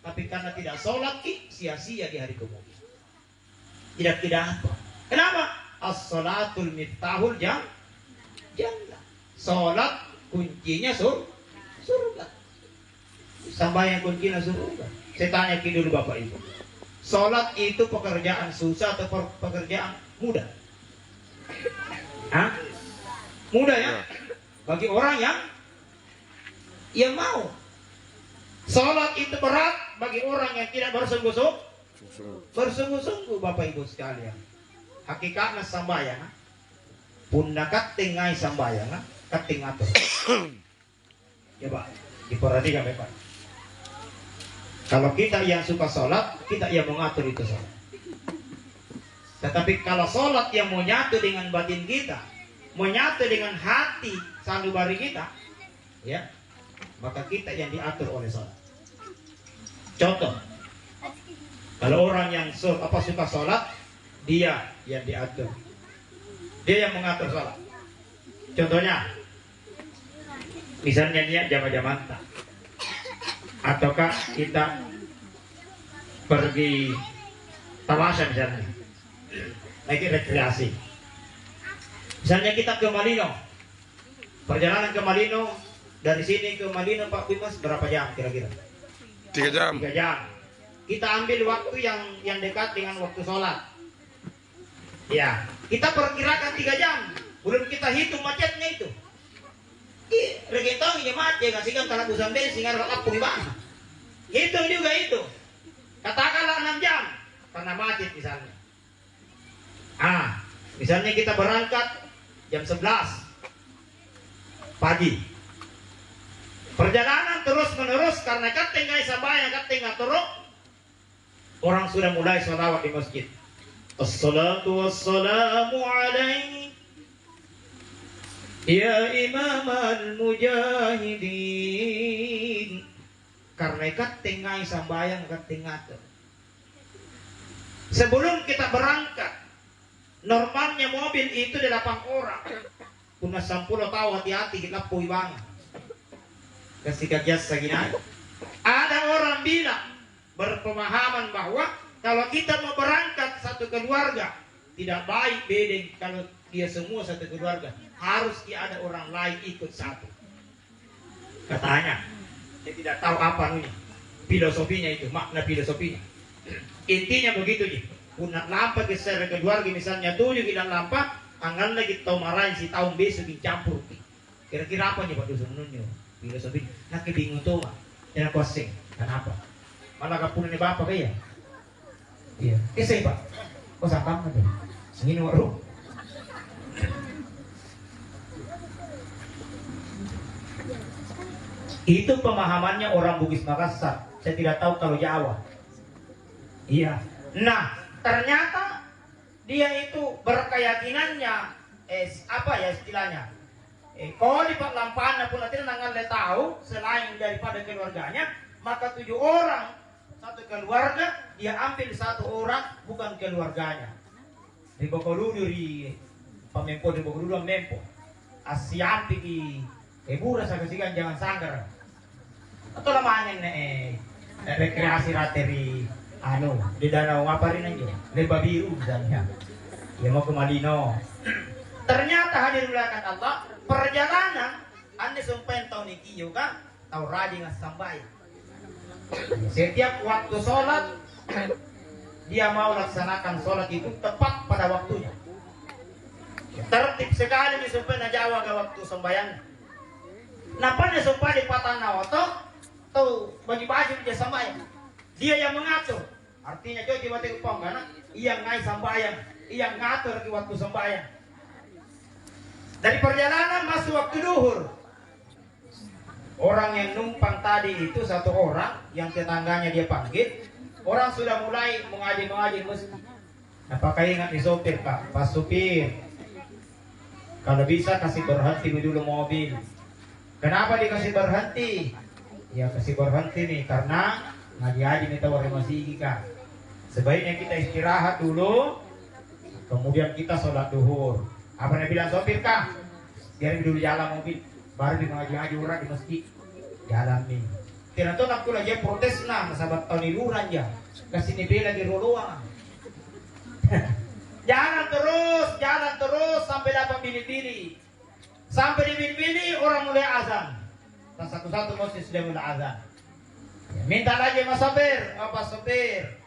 Tapi karena tidak sholat, sia-sia di hari kemudian. Tidak apa. Kenapa? As-sholatul miftahul jannah. Sholat kuncinya surga. Sampai yang kuncinya surga. Saya tanya dulu Bapak Ibu. Sholat itu pekerjaan susah atau pekerjaan mudah? Hah? Mudah ya? Bagi orang yang mau. Sholat itu berat bagi orang yang tidak bersungguh-sungguh Bapak Ibu sekalian. Hakikatnya sambayang pundak katingai sambayang kating atur. Ya Pak, diperhatikan Bapak. Kalau kita yang suka sholat, kita yang mengatur itu sholat. Tetapi kalau sholat yang menyatu dengan batin kita, menyatu dengan hati sanubari kita, ya, maka kita yang diatur oleh sholat. Contoh, kalau orang yang suka sholat, dia yang diatur, dia yang mengatur sholat. Contohnya, misalnya niat jama-jama ataukah kita pergi tamasya misalnya, lagi rekreasi. Misalnya kita ke Malino, perjalanan ke Malino, dari sini ke Malino Pak Bimas berapa jam kira-kira? 3 jam. 3 jam. Kita ambil waktu yang dekat dengan waktu sholat. Ya, kita perkirakan 3 jam. Belum kita hitung macetnya itu. Regentong ini macet, kasih kan kalau busan bensin harus apung bang. Hitung juga itu. Katakanlah 6 jam karena macet misalnya. Misalnya kita berangkat jam 11 pagi. Perjalanan terus menerus karena katengah sampai katengah terus. Orang sudah mulai sholawat di masjid. Assalatu wassalamu alaik ya imam al-mujahidin. Karena katengah sambayang katengah terus. Sebelum kita berangkat, normalnya mobil itu 8 orang. Kuna 10 tahu hati-hati kita pui bang. Kasih kajian segini. Ada orang bilang berpemahaman bahwa kalau kita mau berangkat satu keluarga tidak baik bedeng kalau dia semua satu keluarga, harus ada orang lain ikut satu. Katanya, saya tidak tahu apa nih filosofinya itu, makna filosofinya. Intinya begitu nih. Punat lampa ke secara keluarga misalnya 7 kita lampa, anggal lagi tahu marahin si tahun besok dicampur. Kira-kira apa nih Pak Dusun menunjuk filosofi? Nak bingung tuh mah, jangan koseng. Kenapa? Malah kapun ini bapak kayak? Iya. Saya Pak, kok sakam aja? Segini warung. Itu pemahamannya orang Bugis Makassar. Saya tidak tahu kalau Jawa. Iya. Nah, ternyata dia itu berkeyakinannya apa ya istilahnya? Kalau di Pak Lampana pun nanti nangan tahu selain daripada keluarganya, maka 7 orang satu keluarga dia ambil 1 orang bukan keluarganya. Di Bokolulu di Pemempo di Bokolulu Mempo. Asyampi di Ebura saya kasihkan jangan sanggar. Atau lamanya rekreasi rateri di danau apa rin aja, Lembah Biru misalnya. Dia mau ke Malino. Ternyata hadir belakang Allah, perjalanan anda sumpah tahun ini juga tahu radi nggak sampai. Setiap waktu sholat dia mau laksanakan sholat itu tepat pada waktunya. Tertib sekali disumpah Jawa ke waktu sembahyang. Napa dia sumpah di patang nawato tuh baju-baju dia sembahyang. Dia yang mengatur. Artinya coba waktu upang karena ia ngai sembahyang, ia ngatur di waktu sembahyang. Dari perjalanan masuk waktu duhur. Orang yang numpang tadi itu 1 orang yang tetangganya dia panggil. Orang sudah mulai mengaji masjid. Apakah ingat nih sopir Pak? Pas sopir, kalau bisa kasih berhenti dulu mobil. Kenapa dikasih berhenti? Ya kasih berhenti nih karena ngaji-ngaji nih tahu masih Kak. Sebaiknya kita istirahat dulu, kemudian kita sholat duhur. Apa yang bilang sopir Kak? Biar dulu jalan mobil, baru di ngaji-ngaji orang di masjid. Jalan nih. Tidak tahu aku lagi protes nah, sahabat tahun liburan ya. Kasih nih lagi ruluan. Jalan terus sampai dapat bini-bini. Sampai di bini-bini orang mulai azan. Dan satu-satu masjid sudah mulai azan. Ya, minta lagi mas sopir, apa sopir?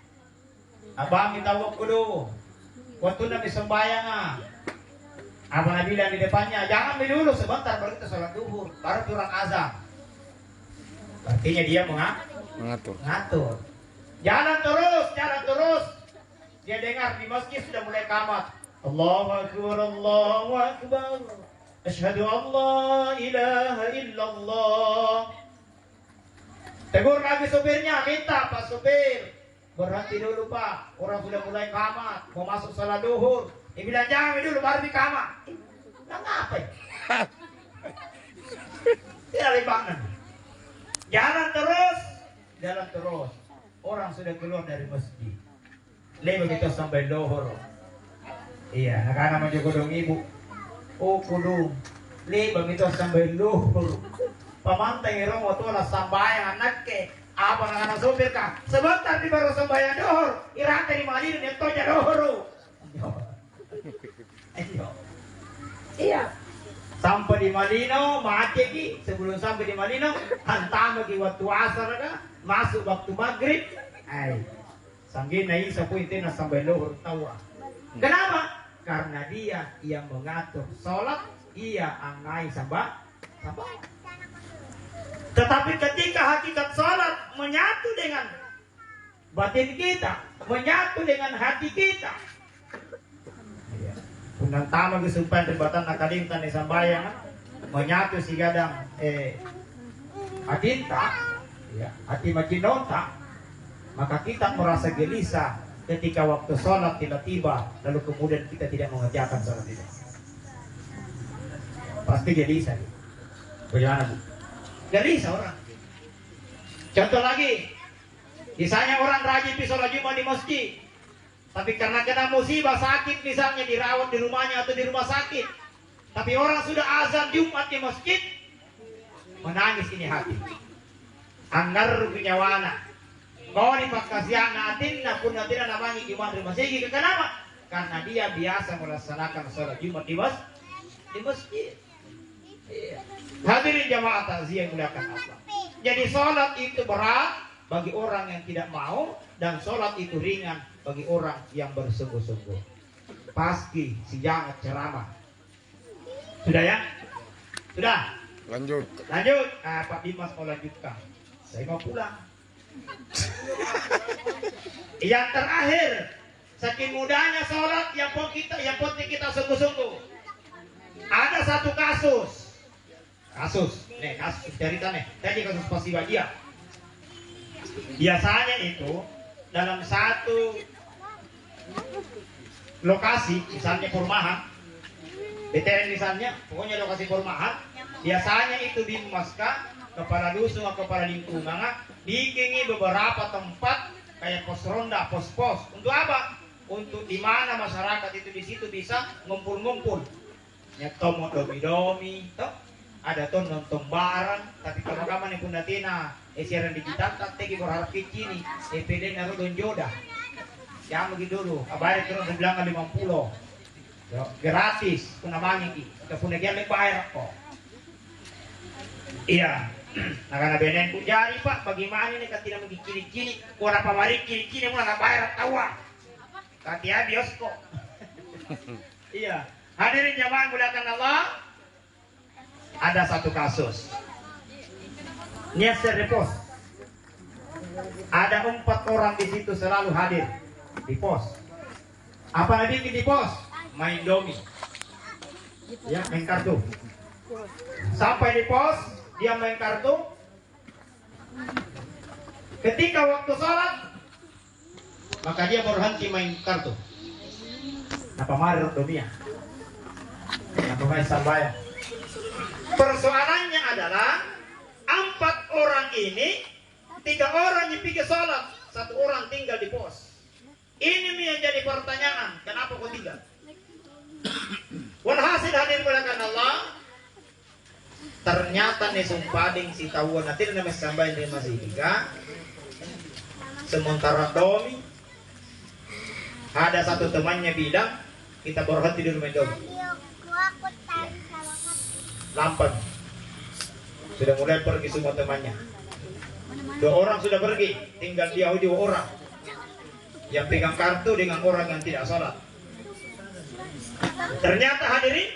Abang minta waktu dulu. Waktu nabi sembahyang Abang Nabi bilang di depannya, jangan dulu sebentar baru kita sholat duhur, baru turun azan. Artinya dia mengatur. Jalan terus. Dia dengar di masjid sudah mulai qamat. Allahu Akbar, Allahu Akbar. Asyhadu an la ilaha illallah. Tegur lagi supirnya, minta Pak supir, berhenti dulu Pak. Orang sudah mulai qamat, mau masuk sholat duhur. Dia bilang jangan dulu baru di qamat. Nah ngapain? Tidak libangan. Jalan terus. Orang sudah keluar dari masjid. Lebih kita sampai lohor. Iya, anak-anak menjogodong ibu. Oh kudu Libang itu sampai luhur. Pamantay irong waktu lah sambayan anak ke. Apa nga nang sopir ka? Sebentar di baru sambayan dohor. Irata di malino nito niya dohoro. Iya. Sampai di Malino, mati ki. Sebelum sampai di Malino, hantam lagi waktu asar ka. Masuk waktu maghrib. Ay. Sanggin na isa po ito na sampai luhur tawa. Kenapa? Karena dia yang mengatur sholat, ia angai samba. Tetapi ketika hakikat sholat menyatu dengan batin kita, menyatu dengan hati kita, unang tama gusupan ribatan nakalimtan ni sambayang, menyatu si gadang atinta, ya, hati makinonta, maka kita merasa gelisah ketika waktu sholat tiba-tiba, lalu kemudian kita tidak mengerjakan sholat itu. Pasti gelisah. Bagaimana bu? Gelisah orang. Contoh lagi, misalnya orang rajin di sholat Jumat di masjid, tapi karena kena musibah sakit misalnya dirawat di rumahnya atau di rumah sakit, tapi orang sudah azan Jumat di masjid, menangis ini hati. Anggar pinyawana, kau di pakasian natin na pun natin na namanya Jumat di masjid. Kenapa? Karena dia biasa melaksanakan sholat Jumat di masjid. Hadirin jamaah takziah yang muliakan Allah. Jadi sholat itu berat bagi orang yang tidak mau, dan sholat itu ringan bagi orang yang bersungguh-sungguh. Pasti si jangan ceramah. Sudah ya? Sudah? Lanjut. Lanjut. Pak Dimas mau lanjutkan. Saya mau pulang. Yang terakhir, saking mudahnya sholat yang penting kita sungguh-sungguh. Ada satu kasus, kasus cerita nih, tadi kasus pasti bahagia. Biasanya itu dalam satu lokasi, misalnya perumahan, BTN misalnya, pokoknya lokasi perumahan, biasanya itu bimaska, kepala dusun atau kepala lingkungan, bikingi beberapa tempat kayak pos ronda, pos-pos. Untuk apa? Untuk di mana masyarakat itu di situ bisa ngumpul-ngumpul. Nyetomo domi-domi, toh ada tuh nonton bareng, tapi kalau kamu nih pun natina, siaran digital, tapi berharap kecil nih, EPD naruh don joda, jangan begitu dulu, kabar terus bilang 50, gratis, pun mangi, kita punya dia bayar kok, iya, nah karena benen ku jari pak, bagaimana nih tidak mau kiri-kiri, kurang pamari kiri-kiri mulai nggak bayar tawa, katia bioskop, iya, hadirin jamaah muliakan Allah. Ada satu kasus, nyeser di pos. Ada 4 orang di situ selalu hadir di pos. Apa lagi di pos? Main domi, ya main kartu. Sampai di pos dia main kartu. Ketika waktu sholat, maka dia berhenti main kartu. Napa mari domia? Napa main sambaya? Persoalannya adalah 4 orang ini, 3 orang yang pergi sholat, 1 orang tinggal di pos. Ini yang jadi pertanyaan, kenapa kau tinggal? Walhasil hadir mulakan Allah, ternyata nih sumpading si tawon nanti namanya sampai di masih 3. Sementara domi ada 1 temannya bilang kita berhenti di rumah domi. Lampan sudah mulai pergi semua temannya. 2 orang sudah pergi, tinggal dia 2 orang yang pegang kartu dengan orang yang tidak sholat. Ternyata hadirin,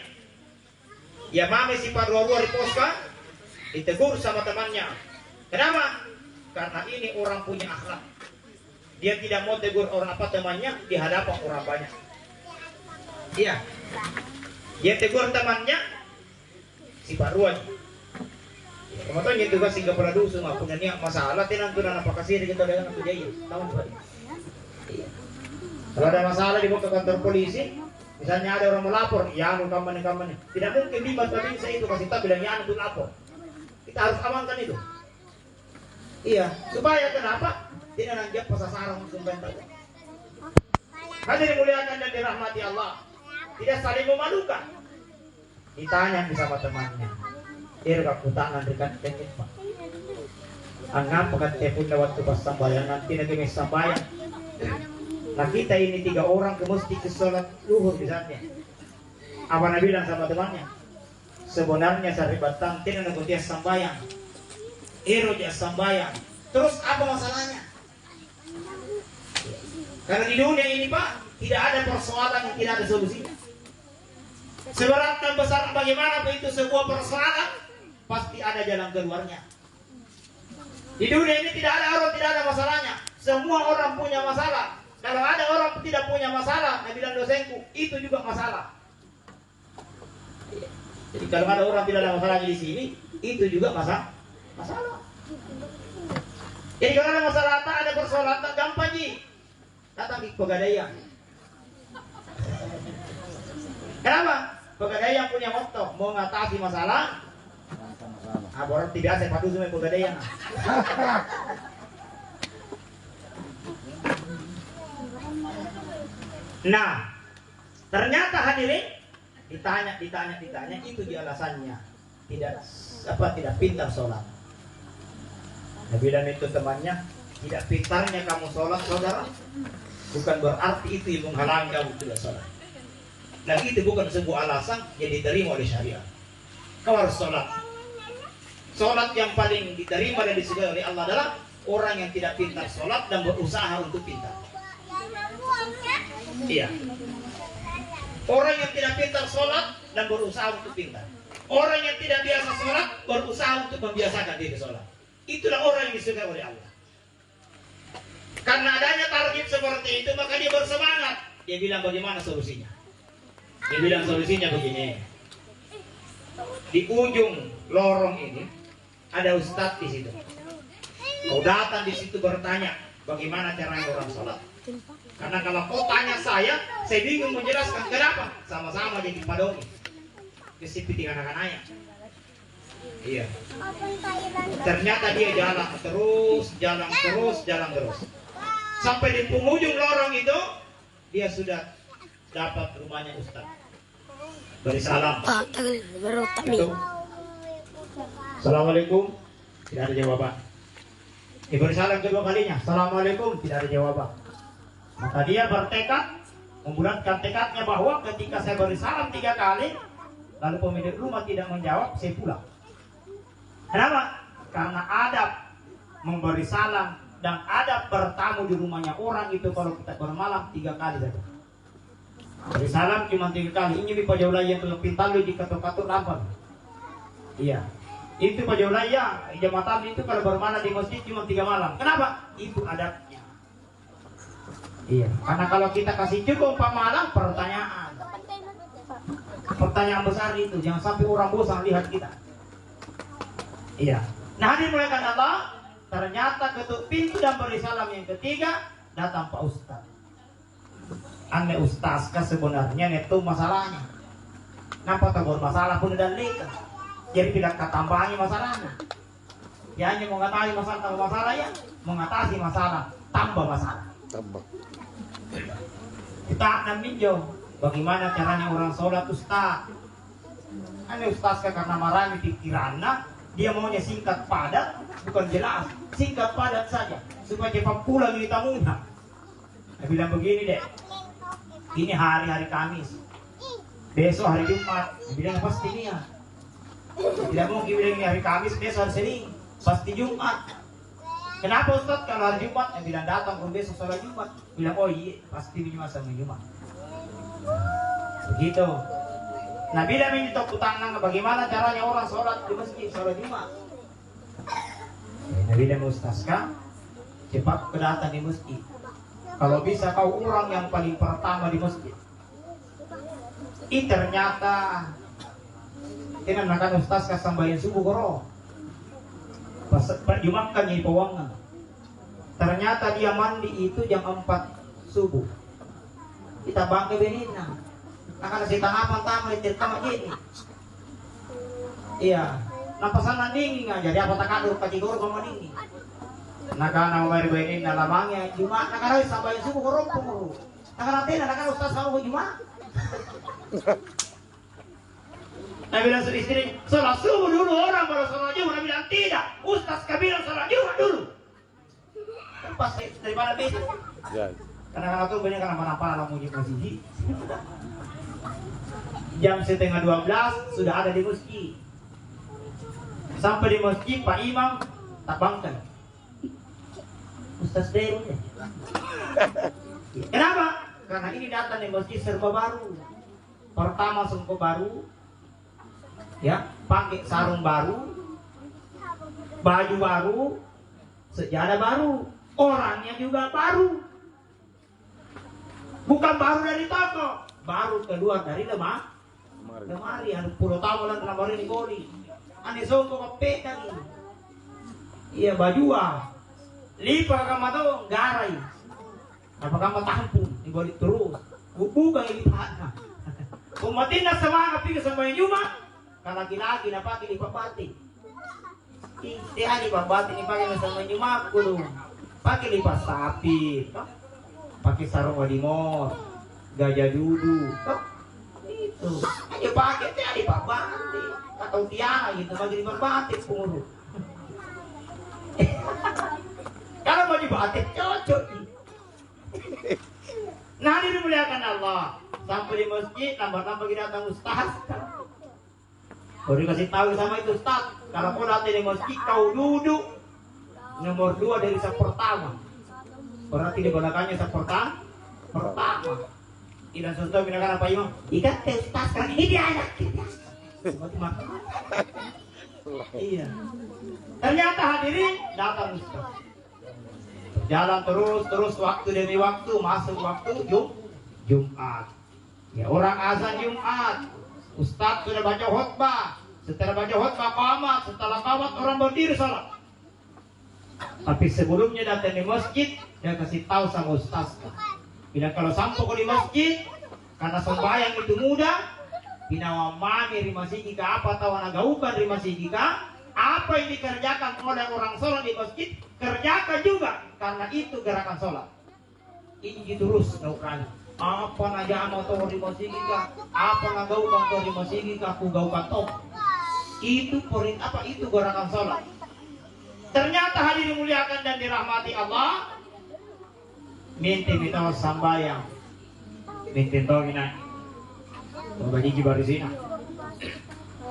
ya mami si padua-dua di poska ditegur sama temannya. Kenapa? Karena ini orang punya akhlak. Dia tidak mau tegur orang apa temannya di hadapan orang banyak. Iya, dia tegur temannya si paruan. Kemudian itu kan sehingga pada dusun nggak punya niat masalah, tenang tuh apa kasih kita dengan aku jaya, tahu nggak? Kalau ada masalah dibawa ke kantor polisi, misalnya ada orang melapor, ya anu kaman, tidak mungkin di masa saya itu kasih tahu bilang ya anu lapor. Kita harus amankan itu. Iya, supaya kenapa? Tidak nanjak pasasaran sumber tahu. Hadirin muliakan dan dirahmati Allah, tidak saling memalukan. Ditanya sama temannya, "Ir aku tangan dekat dengit Pak. Anggap pekat tepun lewat ke pas sambayan nanti lagi mes sambayan. Nah kita ini 3 orang ke mesti ke sholat luhur misalnya. Apa Nabi bilang sama temannya? Sebenarnya sari batang tidak nak dia sambayan. Iro dia sambayan. Terus apa masalahnya? Karena di dunia ini Pak tidak ada persoalan yang tidak ada solusinya. Seberat dan besar bagaimana itu sebuah persoalan, pasti ada jalan keluarnya. Di dunia ini tidak ada orang tidak ada masalahnya. Semua orang punya masalah. Kalau ada orang tidak punya masalah, Nabi dan dosenku, itu juga masalah. Jadi kalau ada orang tidak ada masalah di sini, itu juga masalah. Jadi kalau ada masalah, ada persoalan, tak gampang ji. Datang di Pegadaian. Kenapa? Pegadaian punya motto, mau ngatasi masalah. Orang tidak saya padu semua Pegadaian. Nah, ternyata hadirin ditanya itu dia alasannya tidak pintar sholat. Nabi dan itu temannya, tidak pintarnya kamu sholat saudara, bukan berarti itu yang menghalangi kamu tidak sholat. Nah itu bukan sebuah alasan yang diterima oleh syariat. Kau harus sholat. Sholat yang paling diterima dan disukai oleh Allah adalah orang yang tidak pintar sholat dan berusaha untuk pintar. Iya. Orang yang tidak pintar sholat dan berusaha untuk pintar. Orang yang tidak biasa sholat berusaha untuk membiasakan diri sholat. Itulah orang yang disukai oleh Allah. Karena adanya target seperti itu, maka dia bersemangat. Dia bilang bagaimana solusinya? Dia bilang solusinya begini. Di ujung lorong ini ada ustadz di situ. Kau datang di situ bertanya bagaimana caranya orang sholat. Karena kalau kau tanya saya bingung menjelaskan kenapa. Sama-sama jadi padomi. Kesipiti anak-anaknya. Iya. Ternyata dia jalan terus. Sampai di penghujung lorong itu dia sudah dapat rumahnya Ustaz. Beri salam. Assalamualaikum. Tidak ada jawaban. Diberi salam kedua kalinya. Assalamualaikum. Tidak ada jawaban. Maka dia bertekad membulatkan tekadnya bahwa ketika saya beri salam 3 kali, lalu pemilik rumah tidak menjawab, saya pulang. Kenapa? Karena adab memberi salam dan adab bertamu di rumahnya orang itu kalau kita bermalam 3 kali saja. Beri salam cuma 3 kali. Ini di pajaulaya yang pintar di katur-katur lampar. Iya. Itu pajaulaya jamaah itu kalau bermalam di masjid cuma 3 malam. Kenapa? Itu adabnya. Iya. Karena kalau kita kasih cukup 4 malam, pertanyaan besar itu, jangan sampai orang bosan lihat kita. Iya. Nah, hadirin muliakan Allah, ternyata ketuk pintu dan beri salam yang ketiga datang Pak Ustaz. Aneh Ustaz kan sebenarnya itu masalahnya. Nampak tak bermasalah pun dan leka. Jadi tidak ketambahannya masalahnya. Ya hanya mengatasi masalah tambah masalah ya, mengatasi masalah tambah masalah. Tambah. Kita naminjo, bagaimana caranya orang sholat Ustaz? Aneh Ustaz kan karena marahnya pikirannya. Dia maunya singkat padat, bukan jelas. Singkat padat saja, supaya cepat pulang di tamunya. Dia bilang begini deh, ini hari-hari Kamis, besok hari Jumat. Dia bilang pasti ini ya. Tidak mungkin bilang ini hari Kamis, besok hari Senin, pasti Jumat. Kenapa Ustaz kalau hari Jumat? Dia bilang datang kalau besok sholat Jumat. Bilang oh iya, pasti Jumat sama Jumat. Begitu. Nah bila minta tangan bagaimana caranya orang sholat di masjid, sholat Jumat. Nah bila Ustazka cepat kedatang di masjid. Kalau bisa kau orang yang paling pertama di masjid. Ternyata kita makan Ustazka sambayan subuh koro. Pas Jumat kan jadi pewangan. Ternyata dia mandi itu jam 4 subuh. Kita bangke benina. Akan si tangapan tama di tama gini. Iya. Nampasan dingin aja. Jadi apa tak kadur kacigur kamu dingin. Nakana umari bainin nalamangnya cuma nakana sampai subuh korong pemuru. Nakana tena nakana Ustaz kamu Jumat. Nabi bilang sama istri, sholat subuh dulu, orang baru sholat jumat. Nabi bilang tidak, ustaz kami bilang sholat jumat dulu. Pas dari mana besok? Ya. Kadang-kadang tuh banyak kan apa-apa lah mau masjid. Jam setengah 12 sudah ada di masjid. Sampai di masjid Pak Imam tak bangkan. Ustaz Deru ya. Kenapa? Karena ini datang di masjid serba baru. Pertama sungguh baru, ya, pakai sarung baru, baju baru, sejadah baru, orangnya juga baru. Bukan baru dari toko, baru keluar dari lemari. Anu pulau tamu lan lemari ni goli. Ani songko kopet lagi. Iya baju lipa kama to garai. Apa kama tampung ni goli terus. Bukan lipat. Umatin na sama kapig sa mga yuma. Kalagi-lagi na pakai lipat batik. Hindi ani batik ni pakai sa mga yuma kulo. Pakai lipat sapi. Pakai sarung wadimor, gajah dudu, itu aja pakai teh di batik atau tiara gitu bagi di batik pengurus. Kalau baju batik cocok. Nah ini dimuliakan Allah. Sampai di masjid tambah-tambah kita datang ustaz. Baru dikasih tahu sama itu ustaz, kalau kau datang di masjid kau duduk nomor 2 dari yang pertama. Berarti di belakangnya pertama. Tidak contoh binakan apa Imam? Ikan testas kan ini dia anak kita. Iya. Ternyata hadirin datang Ustaz. Jalan terus waktu demi waktu masuk waktu Jumat. Ya orang azan Jumat. Ustaz sudah baca khutbah. Setelah baca khutbah qamat, setelah qamat orang berdiri salat. Tapi sebelumnya datang di masjid, dia kasih tahu sama ustaz. Bila kalau sampai di masjid, karena sembahyang itu mudah, pinawamani di masjid jika apa tahu nagaukan di masjid jika apa yang dikerjakan oleh orang sholat di masjid, kerjakan juga karena itu gerakan sholat. Ini terus naukan. Apa naja mau tahu di masjid jika apa nagaukan tahu di masjid jika aku gaukan tahu. Itu poin apa itu gerakan sholat. Ternyata hadirin dimuliakan dan dirahmati Allah. Minta kita sambayang. Minta tahu ini. Bagi kibarizina.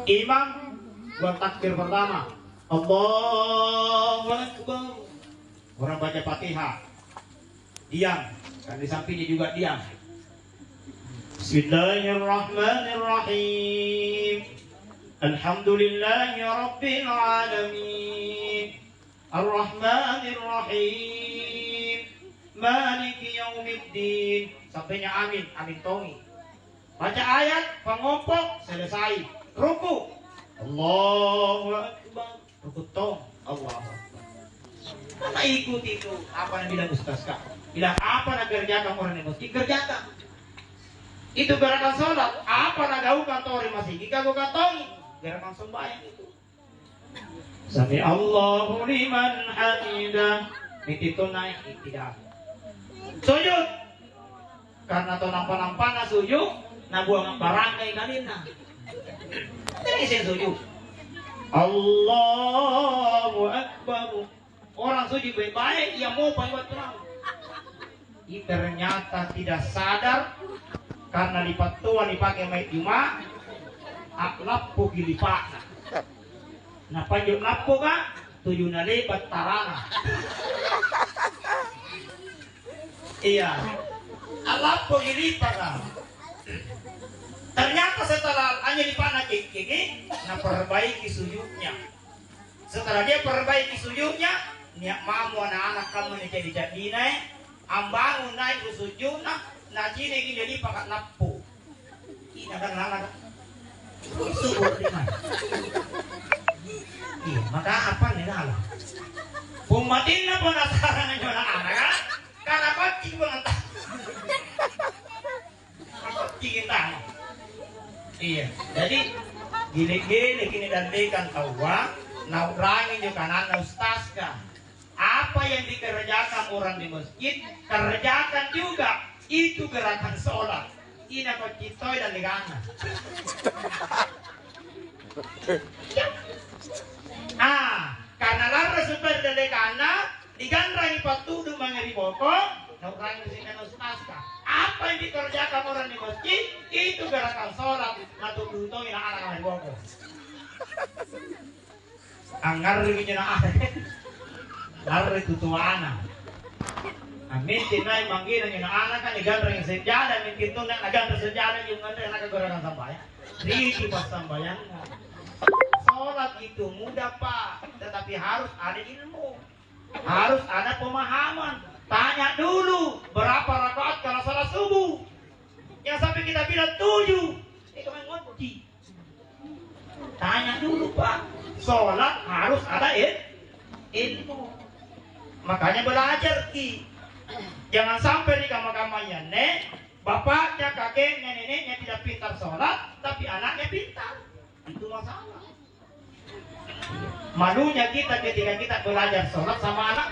Imam buat takbir pertama. Allahu Akbar. Orang baca Fatihah. Diam. Dan di sampingnya juga diam. Bismillahirrahmanirrahim. Alhamdulillahi Rabbil Alamin. Ar-Rahmanir-Rahim Maliki Yaumiddin. Sampainya amin, amin tongi. Baca ayat, pengompok, selesai. Ruku Allahu Akbar. Ruku tong Allahu Akbar. Karena ikuti itu apa yang bilang ustaz kak. Bilang apa yang kerjakan orang di masjid, kerjakan. Itu gerakan sholat. Apa yang gaukan tori masjid, jika gua katongi gerakan sembahyang itu. Sami Allahu liman hamidah. Itu naik tidak. Sujud. Karena to nampan-nampana sujud, nabuang barangay kanina. Ini sih sujud. Allahu Akbar. Orang sujud baik-baik, ia mau buat terang. Ini ternyata tidak sadar karena lipat tua dipakai mai cuma aklap pugi lipat. Nah panjang lapo ka, tujuh na lipat tarana. Iya, alapo gilipat ka. Ternyata setelah hanya dipanah kiki, nah perbaiki sujudnya. Setelah dia perbaiki sujudnya, niat mamu anak-anak kamu nih jadi naik, ambangun naik sujudnya, nah cini gini dipakai lapo. Ini anak-anak sujud iya, maka apa nih lah? Pumatin na penasaran nyo na anak, karena kucing banget. Kucing tahu. Iya, jadi gile-gile kini dan dekan tawa, naurangin juga kanan ustaz ka. Apa yang dikerjakan orang di masjid, kerjakan juga. Itu gerakan sholat. Ini kok citoy dan digana. Karena lara super delegana digandrangi patudu mangeri pokok, orang di sini naskah. Apa yang dikerjakan orang di masjid itu gerakan sholat, atau dutongin anak-anak pokok. Anggar gitu na lari tutuana. Amin tinay manggilan yung anak kan igandra yung sejadah, mintin to na nagandra sejadah yung gandra nakagarakan sambayan. Riki pas sambayan nga. Sholat itu mudah Pak, tetapi harus ada ilmu, harus ada pemahaman. Tanya dulu berapa rakaat kalau sholat subuh. Yang sampai kita bilang 7, itu main ngopi. Tanya dulu Pak, sholat harus ada ilmu. Makanya belajar Ki. Jangan sampai di kamar-kamarnya bapaknya, kakeknya, neneknya tidak pintar sholat, tapi anaknya pintar. Itu masalah. Malunya kita ketika kita belajar sholat sama anak.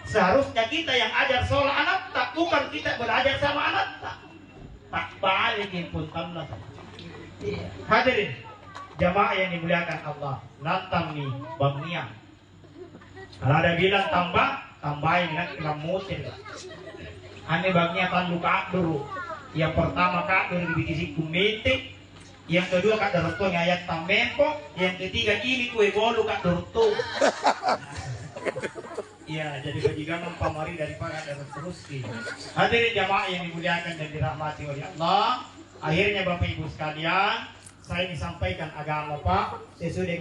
Seharusnya kita yang ajar sholat anak, tak bukan kita belajar sama anak. Tak balikin pun tamlah. Hadirin jamaah yang dimuliakan Allah, lantang nih bangnya. Kalau ada bilang tambah, tambahin nak ilamutin lah. Ane bagnya tandu kak dulu. Yang pertama kak dulu dibikisi kumete, yang kedua kak daruto ngayat tamempo, yang ketiga ini kue bolu kak daruto. Iya, jadi bajikan pamari daripada dan terus. Hadirin jamaah yang dimuliakan dan dirahmati oleh Allah. Akhirnya Bapak Ibu sekalian, saya disampaikan agama Pak sesuai dengan